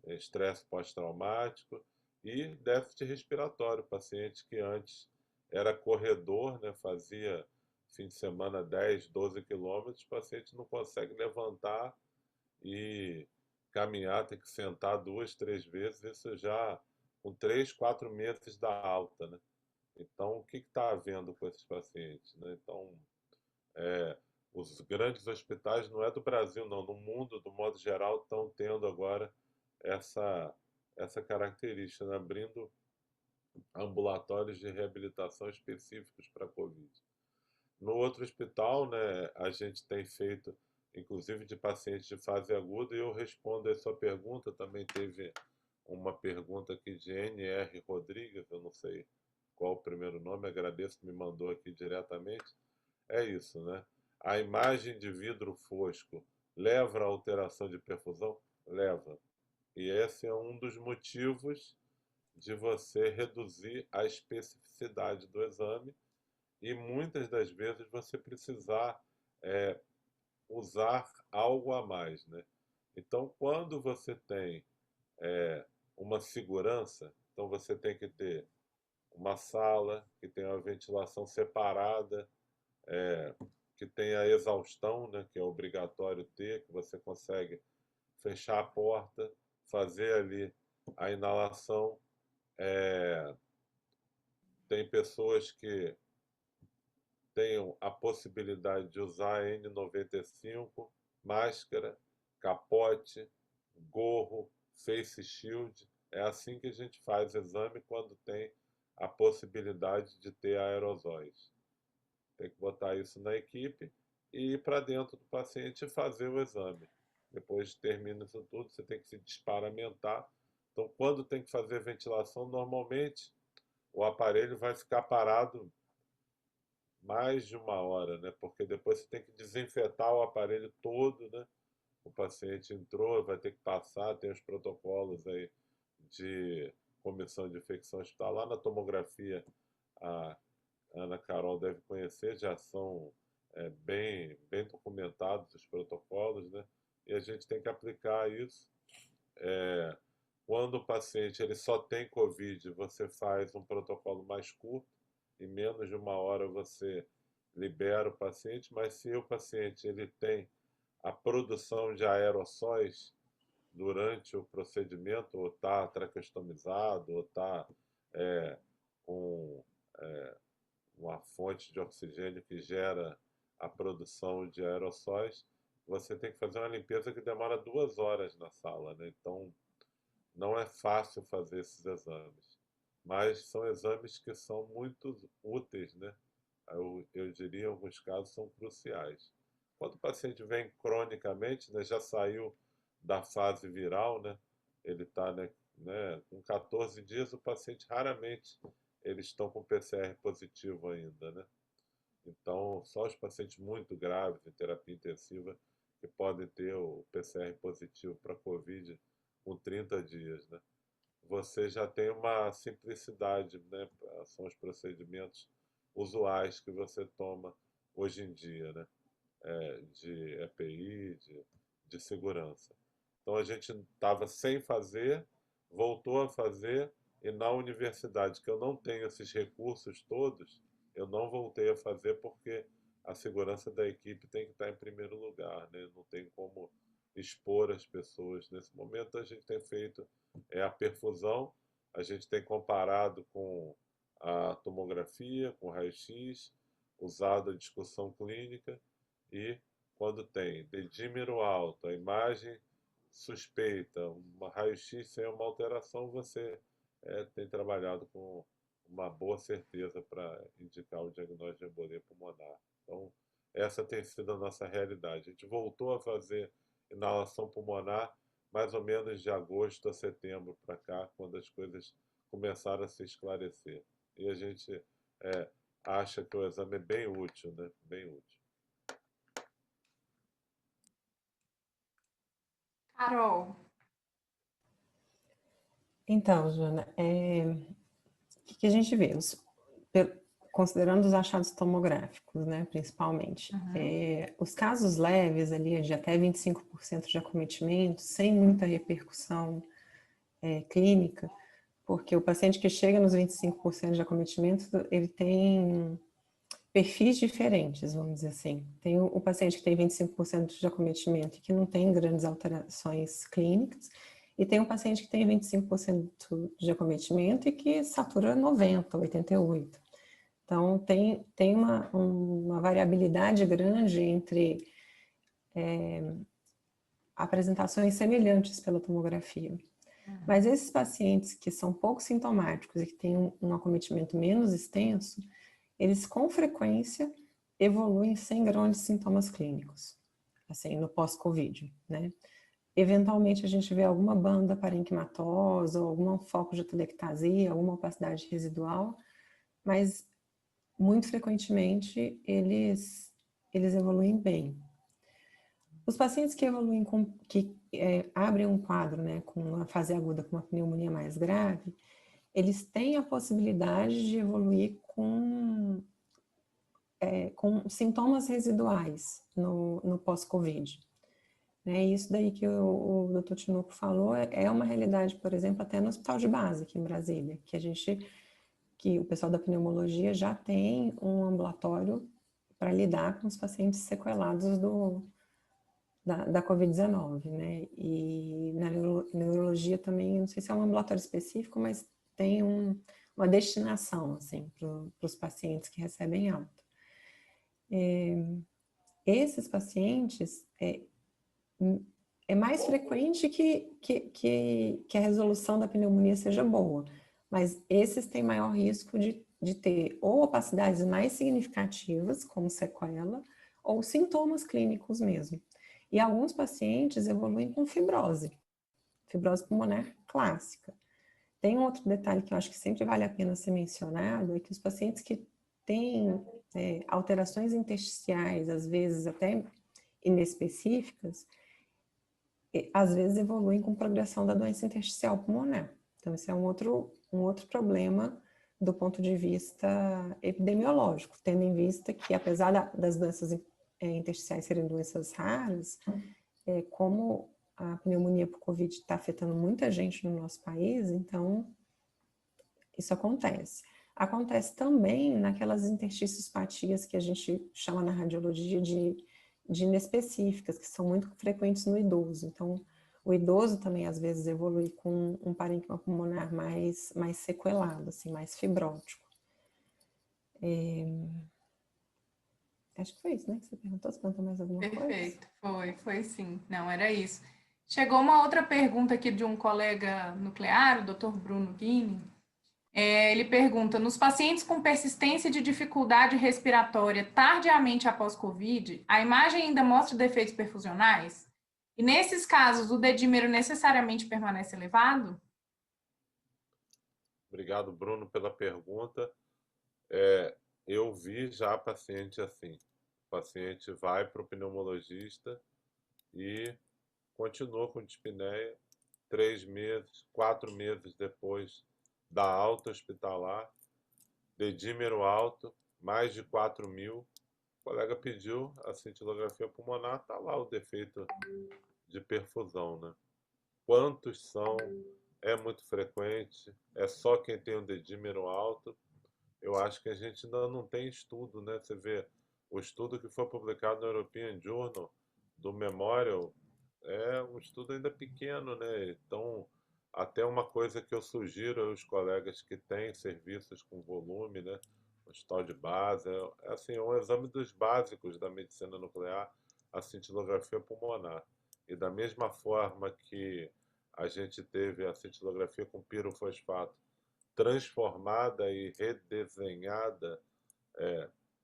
estresse pós-traumático e déficit respiratório. Paciente que antes era corredor, né? Fazia fim de semana 10, 12 quilômetros, o paciente não consegue levantar e caminhar, tem que sentar 2, 3 vezes, isso já com 3, 4 meses da alta, né? Então, o que está havendo com esses pacientes, né? Então, é, os grandes hospitais, não é do Brasil, não, no mundo, do modo geral, estão tendo agora essa, essa característica, né? Abrindo ambulatórios de reabilitação específicos para a Covid. No outro hospital, né, a gente tem feito, inclusive de pacientes de fase aguda, e eu respondo a sua pergunta. Também teve uma pergunta aqui de NR Rodrigues, eu não sei qual o primeiro nome, agradeço que me mandou aqui diretamente. É isso, né? A imagem de vidro fosco leva a alteração de perfusão? Leva. E esse é um dos motivos de você reduzir a especificidade do exame e muitas das vezes você precisar é, usar algo a mais, né? Então, quando você tem uma segurança, então você tem que ter uma sala que tenha uma ventilação separada, que tenha exaustão, né, que é obrigatório ter, que você consegue fechar a porta, fazer ali a inalação. Tem pessoas que tenham a possibilidade de usar N95, máscara, capote, gorro, face shield. É assim que a gente faz exame quando tem a possibilidade de ter aerosóis. Tem que botar isso na equipe e ir para dentro do paciente e fazer o exame. Depois termina isso tudo, você tem que se desparamentar. Então, quando tem que fazer ventilação, normalmente o aparelho vai ficar parado mais de uma hora, né? Porque depois você tem que desinfetar o aparelho todo, né? O paciente entrou, vai ter que passar, tem os protocolos aí de comissão de infecção hospitalar. Na tomografia, a Ana Carol deve conhecer, já são bem documentados os protocolos, né? E a gente tem que aplicar isso. Quando o paciente ele só tem Covid, você faz um protocolo mais curto, em menos de uma hora você libera o paciente, mas se o paciente ele tem a produção de aerossóis durante o procedimento, ou está traqueostomizado, ou está com uma fonte de oxigênio que gera a produção de aerossóis, você tem que fazer uma limpeza que demora 2 horas na sala, né? Então, não é fácil fazer esses exames, mas são exames que são muito úteis, né? Eu diria, em alguns casos, são cruciais. Quando o paciente vem cronicamente, né, já saiu da fase viral, né? Ele está, com 14 dias, o paciente raramente eles estão com PCR positivo ainda, né? Então, só os pacientes muito graves em terapia intensiva que podem ter o PCR positivo para COVID com 30 dias, né? Você já tem uma simplicidade, né? São os procedimentos usuais que você toma hoje em dia, né? De EPI, de segurança. Então a gente estava sem fazer, voltou a fazer, e na universidade, que eu não tenho esses recursos todos, eu não voltei a fazer porque a segurança da equipe tem que estar em primeiro lugar, né? Não tem como expor as pessoas. Nesse momento a gente tem feito a perfusão, a gente tem comparado com a tomografia, com o raio-x, usado a discussão clínica, e quando tem dedímero alto, a imagem suspeita, uma raio-x sem uma alteração, você tem trabalhado com uma boa certeza para indicar o diagnóstico de embolia pulmonar. Então, essa tem sido a nossa realidade. A gente voltou a fazer inalação pulmonar mais ou menos de agosto a setembro para cá, quando as coisas começaram a se esclarecer. E a gente é, acha que o exame é bem útil, né? Bem útil.
Carol.
Então, Jana, o que a gente vê? Considerando os achados tomográficos, né, principalmente, os casos leves ali, de até 25% de acometimento, sem muita repercussão clínica, porque o paciente que chega nos 25% de acometimento, ele tem perfis diferentes, vamos dizer assim. Tem o paciente que tem 25% de acometimento e que não tem grandes alterações clínicas, e tem um paciente que tem 25% de acometimento e que satura 90, 88. Então, tem uma variabilidade grande entre apresentações semelhantes pela tomografia. Mas esses pacientes que são pouco sintomáticos e que têm um acometimento menos extenso, eles com frequência evoluem sem grandes sintomas clínicos, assim, no pós-Covid, né? Eventualmente a gente vê alguma banda parenquimatosa, ou algum foco de atelectasia, alguma opacidade residual, mas muito frequentemente eles evoluem bem. Os pacientes que evoluem que abrem um quadro, né, com uma fase aguda, com uma pneumonia mais grave, eles têm a possibilidade de evoluir com sintomas residuais no pós-Covid. Né? Isso daí que o Dr. Tinoco falou é uma realidade, por exemplo, até no Hospital de Base, aqui em Brasília, que o pessoal da pneumologia já tem um ambulatório para lidar com os pacientes sequelados da Covid-19, né? E na neurologia também, não sei se é um ambulatório específico, mas tem uma destinação, assim, para os pacientes que recebem alta. Esses pacientes, é mais frequente que a resolução da pneumonia seja boa, mas esses têm maior risco de ter ou opacidades mais significativas, como sequela, ou sintomas clínicos mesmo. E alguns pacientes evoluem com fibrose pulmonar clássica. Tem um outro detalhe que eu acho que sempre vale a pena ser mencionado, é que os pacientes que têm alterações intersticiais, às vezes até inespecíficas, às vezes evoluem com progressão da doença intersticial pulmonar. Então, esse é um outro problema do ponto de vista epidemiológico, tendo em vista que, apesar das doenças intersticiais serem doenças raras, como a pneumonia por Covid está afetando muita gente no nosso país, então isso acontece. Acontece também naquelas intersticiopatias que a gente chama na radiologia de inespecíficas, que são muito frequentes no idoso. Então, o idoso também às vezes evolui com um parênquima pulmonar mais sequelado, assim, mais fibrótico. Acho que foi isso, né, que você perguntou. Você perguntou mais alguma coisa?
Perfeito, foi sim. Não, era isso. Chegou uma outra pergunta aqui de um colega nuclear, o Dr. Bruno Guini. Ele pergunta: nos pacientes com persistência de dificuldade respiratória tardiamente após Covid, a imagem ainda mostra defeitos perfusionais? E nesses casos, o dedímero necessariamente permanece elevado?
Obrigado, Bruno, pela pergunta. Eu vi já paciente assim. O paciente vai para o pneumologista e continuou com dispneia 3 meses, 4 meses depois da alta hospitalar, dedímero alto, mais de 4.000. O colega pediu a cintilografia pulmonar, está lá o defeito de perfusão, né? Quantos são? É muito frequente? É só quem tem um dedímero alto? Eu acho que a gente ainda não tem estudo, né? Você vê, o estudo que foi publicado no European Journal do Memorial é um estudo ainda pequeno, né? Então, até uma coisa que eu sugiro aos colegas que têm serviços com volume, né? O hospital de base, assim, é um exame dos básicos da medicina nuclear, a cintilografia pulmonar. E da mesma forma que a gente teve a cintilografia com pirofosfato transformada e redesenhada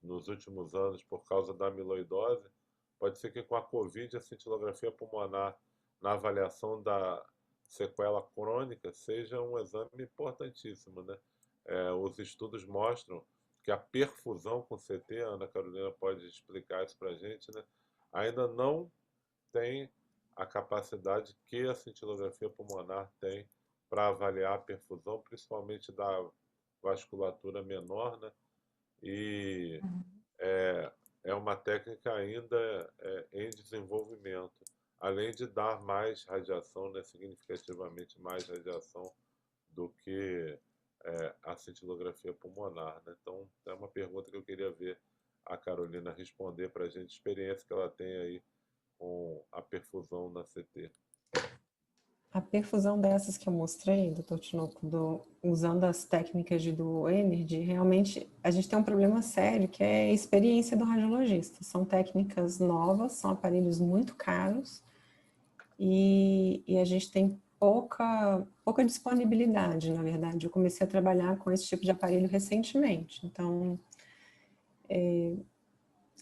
nos últimos anos por causa da amiloidose, pode ser que com a Covid a cintilografia pulmonar na avaliação da sequela crônica, seja um exame importantíssimo, né? Os estudos mostram que a perfusão com CT, a Ana Carolina pode explicar isso para a gente, né? Ainda não tem a capacidade que a cintilografia pulmonar tem para avaliar a perfusão, principalmente da vasculatura menor, né? E é uma técnica ainda em desenvolvimento, além de dar mais radiação, né? Significativamente mais radiação do que a cintilografia pulmonar, né? Então, é uma pergunta que eu queria ver a Carolina responder para a gente, experiência que ela tem aí com a perfusão na CT.
A perfusão dessas que eu mostrei, doutor Tinoco, usando as técnicas de Dual Energy, realmente a gente tem um problema sério, que é a experiência do radiologista. São técnicas novas, são aparelhos muito caros, e a gente tem pouca disponibilidade, na verdade. Eu comecei a trabalhar com esse tipo de aparelho recentemente, então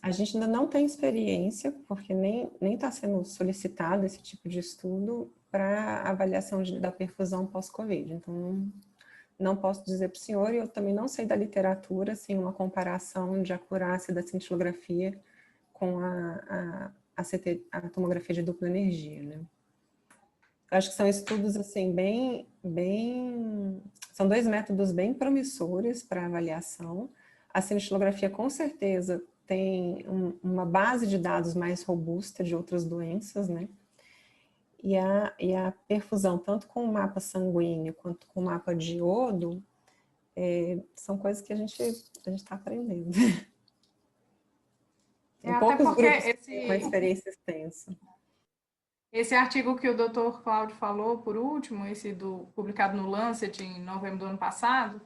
a gente ainda não tem experiência, porque nem está sendo solicitado esse tipo de estudo para avaliação da perfusão pós-Covid. Então, não posso dizer para o senhor, e eu também não sei da literatura, assim, uma comparação de acurácia da cintilografia com a tomografia de dupla energia, né? Eu acho que são estudos, assim, são dois métodos bem promissores para avaliação. A cintilografia, com certeza, tem uma base de dados mais robusta de outras doenças, né? E a perfusão, tanto com o mapa sanguíneo quanto com o mapa de iodo, são coisas que a gente está aprendendo. Tem
Até
poucos
porque
grupos que têm uma experiência extensa.
esse artigo que o Dr. Cláudio falou, por último, publicado no Lancet em novembro do ano passado,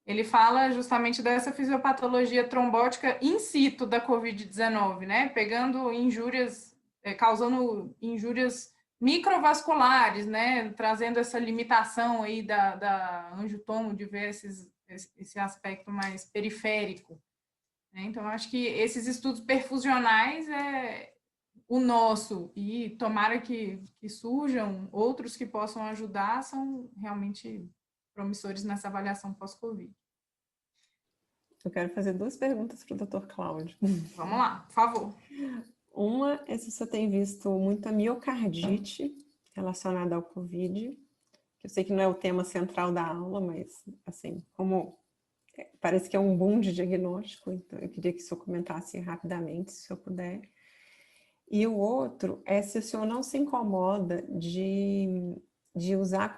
ele fala justamente dessa fisiopatologia trombótica in situ da Covid-19, né? Pegando injúrias, causando injúrias microvasculares, né? Trazendo essa limitação aí da angiotomo de ver esse aspecto mais periférico. Né? Então, acho que esses estudos perfusionais o nosso, e tomara que surjam outros que possam ajudar, são realmente promissores nessa avaliação pós-Covid.
Eu quero fazer duas perguntas para o Dr. Cláudio.
Vamos lá, por favor.
Uma é se você tem visto muita miocardite relacionada ao Covid, que eu sei que não é o tema central da aula, mas, assim, como parece que é um boom de diagnóstico, então eu queria que o senhor comentasse rapidamente, se o senhor puder. E o outro é se o senhor não se incomoda de usar...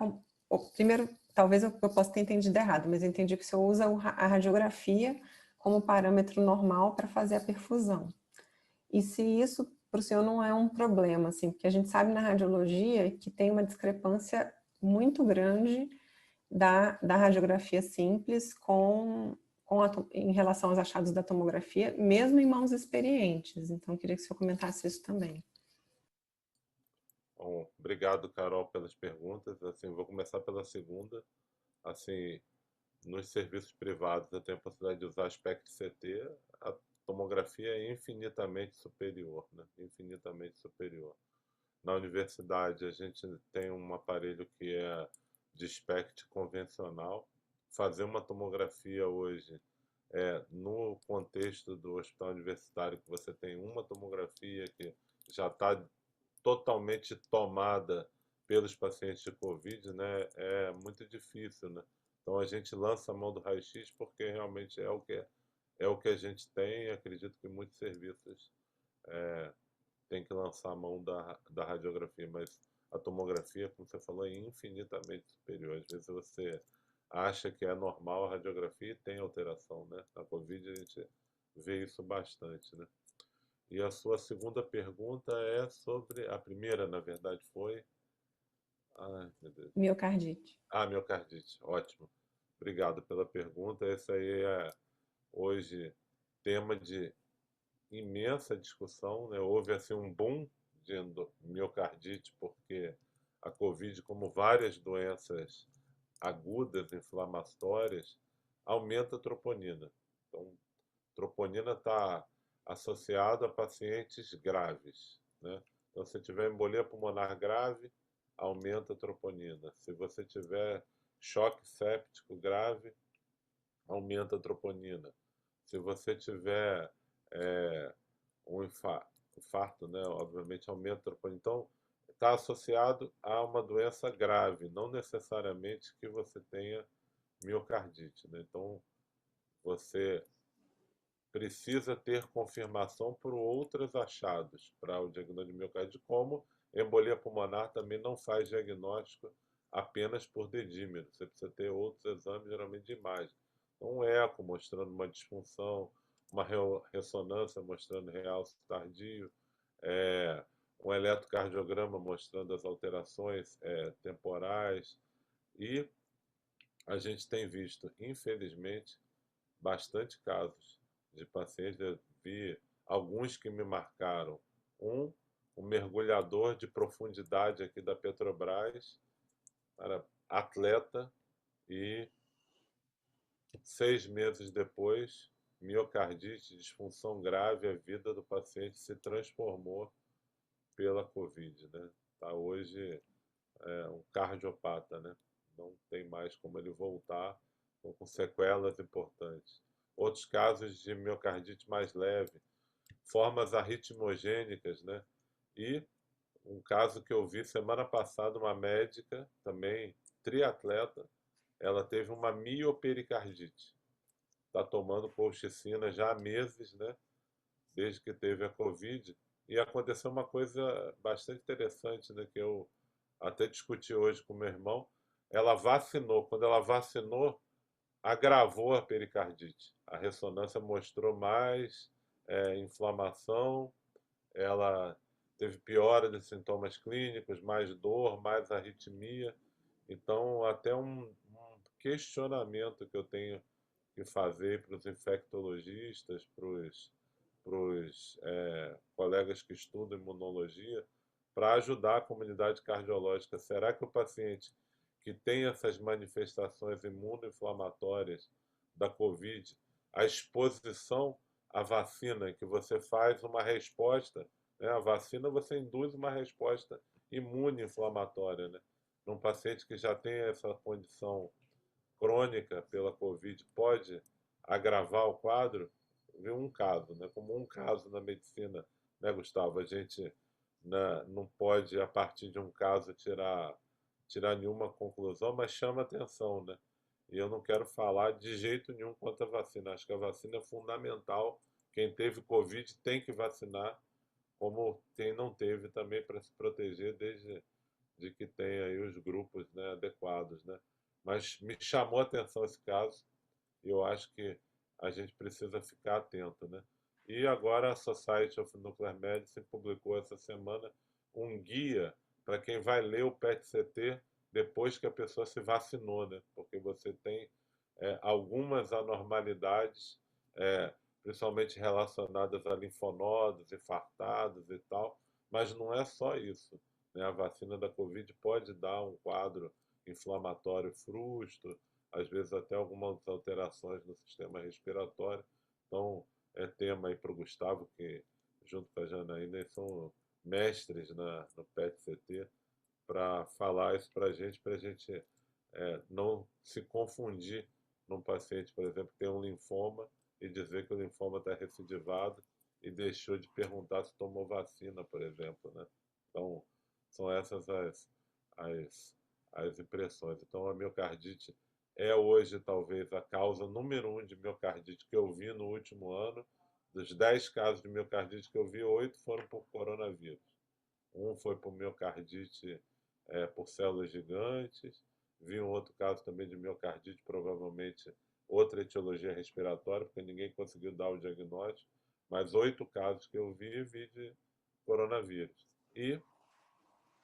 Primeiro, talvez eu possa ter entendido errado, mas eu entendi que o senhor usa a radiografia como parâmetro normal para fazer a perfusão. E se isso para o senhor não é um problema, assim, porque a gente sabe na radiologia que tem uma discrepância muito grande da radiografia simples em relação aos achados da tomografia, mesmo em mãos experientes. Então, eu queria que o senhor comentasse isso também.
Bom, obrigado, Carol, pelas perguntas. Assim, vou começar pela segunda. Assim, nos serviços privados, eu tenho a possibilidade de usar aspecto CT, a tomografia é infinitamente superior, né? Infinitamente superior. Na universidade, a gente tem um aparelho que é de SPECT convencional. Fazer uma tomografia hoje, no contexto do hospital universitário, que você tem uma tomografia que já está totalmente tomada pelos pacientes de Covid, né, é muito difícil, né? Então a gente lança a mão do raio-x porque realmente é o que a gente tem, e acredito que muitos serviços têm que lançar a mão da radiografia, mas a tomografia, como você falou, é infinitamente superior. Às vezes você acha que é normal a radiografia e tem alteração, né? Na Covid a gente vê isso bastante, né? E a sua segunda pergunta é sobre... A primeira, na verdade, foi... Ai, meu Deus.
Miocardite.
Miocardite. Ótimo. Obrigado pela pergunta. Esse aí é, hoje, tema de imensa discussão, né? Houve, assim, um boom de miocardite, porque a Covid, como várias doenças agudas, inflamatórias, aumenta a troponina. Então, troponina está associado a pacientes graves, né? Então, se tiver embolia pulmonar grave, aumenta a troponina. Se você tiver choque séptico grave, aumenta a troponina. Se você tiver um infarto, né, obviamente aumenta a troponina. Então, está associado a uma doença grave, não necessariamente que você tenha miocardite, né? Então, você precisa ter confirmação por outros achados para o diagnóstico de miocardite, como embolia pulmonar também não faz diagnóstico apenas por dedímero. Você precisa ter outros exames, geralmente de imagem. Então, um eco mostrando uma disfunção, uma ressonância mostrando realce tardio, um eletrocardiograma mostrando as alterações temporais. E a gente tem visto, infelizmente, bastante casos de pacientes. Eu vi alguns que me marcaram. Um mergulhador de profundidade aqui da Petrobras, era atleta, e 6 meses depois, miocardite, disfunção grave, a vida do paciente se transformou pela Covid, né? Tá hoje um cardiopata, né? Não tem mais como ele voltar, com sequelas importantes. Outros casos de miocardite mais leve, formas arritmogênicas, né? E um caso que eu vi semana passada, uma médica, também triatleta, ela teve uma miopericardite. Está tomando colchicina já há meses, né? Desde que teve a Covid. E aconteceu uma coisa bastante interessante, né? Que eu até discuti hoje com meu irmão. Ela vacinou. Quando ela vacinou, agravou a pericardite. A ressonância mostrou mais inflamação, ela teve piora de sintomas clínicos, mais dor, mais arritmia. Então, até um questionamento que eu tenho que fazer para os infectologistas, para os colegas que estudam imunologia, para ajudar a comunidade cardiológica. Será que o paciente que tem essas manifestações imunoinflamatórias da Covid, a exposição à vacina, que você faz uma resposta, né? A vacina você induz uma resposta imune inflamatória, né? Num paciente que já tem essa condição crônica pela Covid, pode agravar o quadro. Vi um caso, né? Como um caso na medicina, né, Gustavo? A gente não pode, a partir de um caso, tirar nenhuma conclusão, mas chama atenção, né? E eu não quero falar de jeito nenhum contra a vacina. Acho que a vacina é fundamental. Quem teve Covid tem que vacinar, como quem não teve também, para se proteger desde de que tem aí os grupos, né, adequados, né? Mas me chamou a atenção esse caso e eu acho que a gente precisa ficar atento, né? E agora a Society of Nuclear Medicine publicou essa semana um guia para quem vai ler o PET-CT depois que a pessoa se vacinou, né? Porque você tem algumas anormalidades, principalmente relacionadas a linfonodos, infartados e tal, mas não é só isso, né? A vacina da Covid pode dar um quadro inflamatório frustro, às vezes até algumas alterações no sistema respiratório. Então, é tema aí para o Gustavo, que junto com a Janaína são mestres no PET-CT, para falar isso para a gente não se confundir num paciente, por exemplo, que tem um linfoma e dizer que o linfoma está recidivado e deixou de perguntar se tomou vacina, por exemplo, né? Então, são essas as impressões. Então, a miocardite é hoje talvez a causa número 1 de miocardite que eu vi no último ano. Dos 10 casos de miocardite que eu vi, 8 foram por coronavírus. Um foi por miocardite por células gigantes. Vi um outro caso também de miocardite, provavelmente outra etiologia respiratória, porque ninguém conseguiu dar o diagnóstico. Mas 8 casos que eu vi de coronavírus. E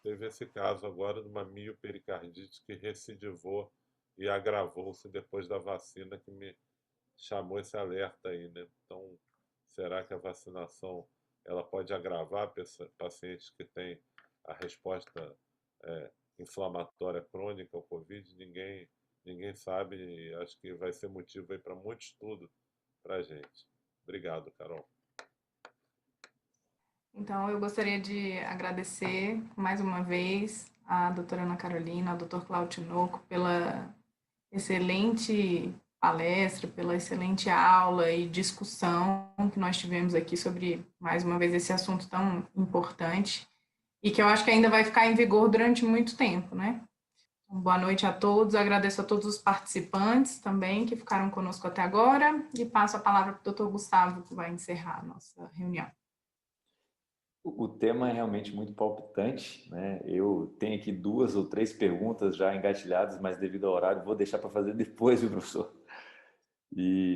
teve esse caso agora de uma miopericardite que recidivou e agravou-se depois da vacina, que me chamou esse alerta aí, né? Então, será que a vacinação ela pode agravar pacientes que têm a resposta inflamatória crônica ao Covid? Ninguém sabe, e acho que vai ser motivo aí para muito estudo para a gente. Obrigado, Carol.
Então, eu gostaria de agradecer mais uma vez a doutora Ana Carolina, ao doutor Cláudio Tinoco pela excelente palestra, pela excelente aula e discussão que nós tivemos aqui sobre, mais uma vez, esse assunto tão importante e que eu acho que ainda vai ficar em vigor durante muito tempo, né? Então, boa noite a todos, agradeço a todos os participantes também que ficaram conosco até agora e passo a palavra para o doutor Gustavo, que vai encerrar a nossa reunião.
O tema é realmente muito palpitante, né? Eu tenho aqui 2 ou 3 perguntas já engatilhadas, mas devido ao horário vou deixar para fazer depois, viu, professor?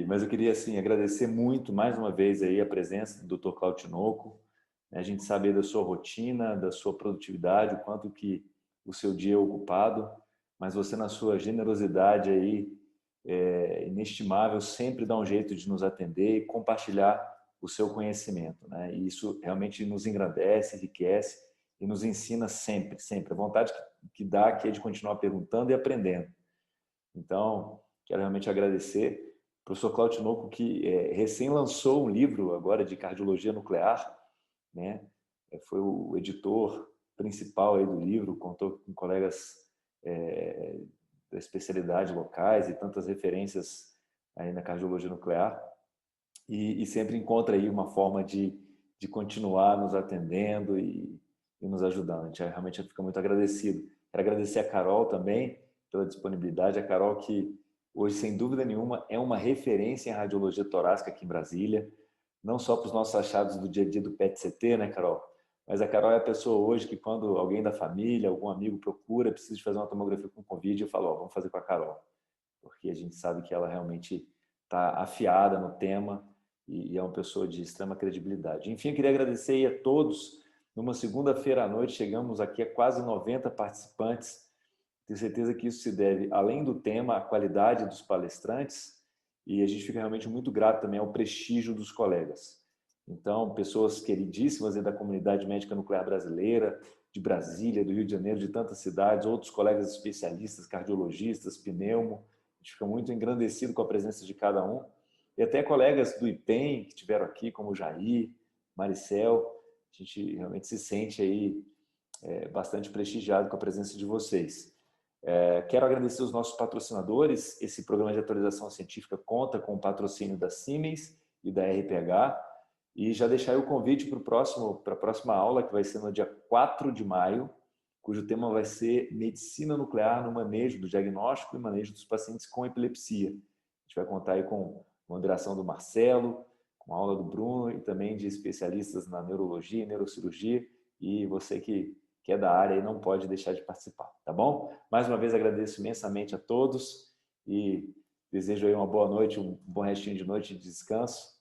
Mas eu queria assim agradecer muito mais uma vez aí a presença do Dr. Cláudio Tinoco. A gente sabe da sua rotina, da sua produtividade, o quanto que o seu dia é ocupado, mas você na sua generosidade aí inestimável sempre dá um jeito de nos atender e compartilhar o seu conhecimento, né? E isso realmente nos engrandece, enriquece e nos ensina sempre, sempre. A vontade que dá aqui é de continuar perguntando e aprendendo. Então, quero realmente agradecer o professor Cláudio Tinoco, que recém lançou um livro agora de cardiologia nuclear, né? Foi o editor principal aí do livro, contou com colegas da especialidade locais e tantas referências aí na cardiologia nuclear e sempre encontra aí uma forma de continuar nos atendendo e nos ajudando. A gente realmente fica muito agradecido. Quero agradecer a Carol também pela disponibilidade. A Carol que hoje, sem dúvida nenhuma, é uma referência em radiologia torácica aqui em Brasília, não só para os nossos achados do dia a dia do PET-CT, né, Carol? Mas a Carol é a pessoa hoje que quando alguém da família, algum amigo procura, precisa de fazer uma tomografia com Covid, eu falo, vamos fazer com a Carol. Porque a gente sabe que ela realmente está afiada no tema e é uma pessoa de extrema credibilidade. Enfim, eu queria agradecer aí a todos. Numa segunda-feira à noite, chegamos aqui a quase 90 participantes. Tenho certeza que isso se deve, além do tema, à qualidade dos palestrantes e a gente fica realmente muito grato também ao prestígio dos colegas. Então, pessoas queridíssimas da comunidade médica nuclear brasileira, de Brasília, do Rio de Janeiro, de tantas cidades, outros colegas especialistas, cardiologistas, pneumo. A gente fica muito engrandecido com a presença de cada um. E até colegas do IPEM que estiveram aqui, como Jair, Maricel. A gente realmente se sente aí bastante prestigiado com a presença de vocês. Quero agradecer os nossos patrocinadores. Esse programa de atualização científica conta com o patrocínio da Siemens e da RPH. E já deixar aí o convite para a próxima aula, que vai ser no dia 4 de maio, cujo tema vai ser Medicina Nuclear no manejo do diagnóstico e manejo dos pacientes com epilepsia. A gente vai contar aí com a moderação do Marcelo, com a aula do Bruno e também de especialistas na neurologia e neurocirurgia. E você que é da área e não pode deixar de participar, tá bom? Mais uma vez agradeço imensamente a todos e desejo aí uma boa noite, um bom restinho de noite de descanso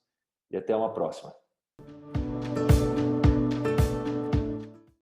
e até uma próxima.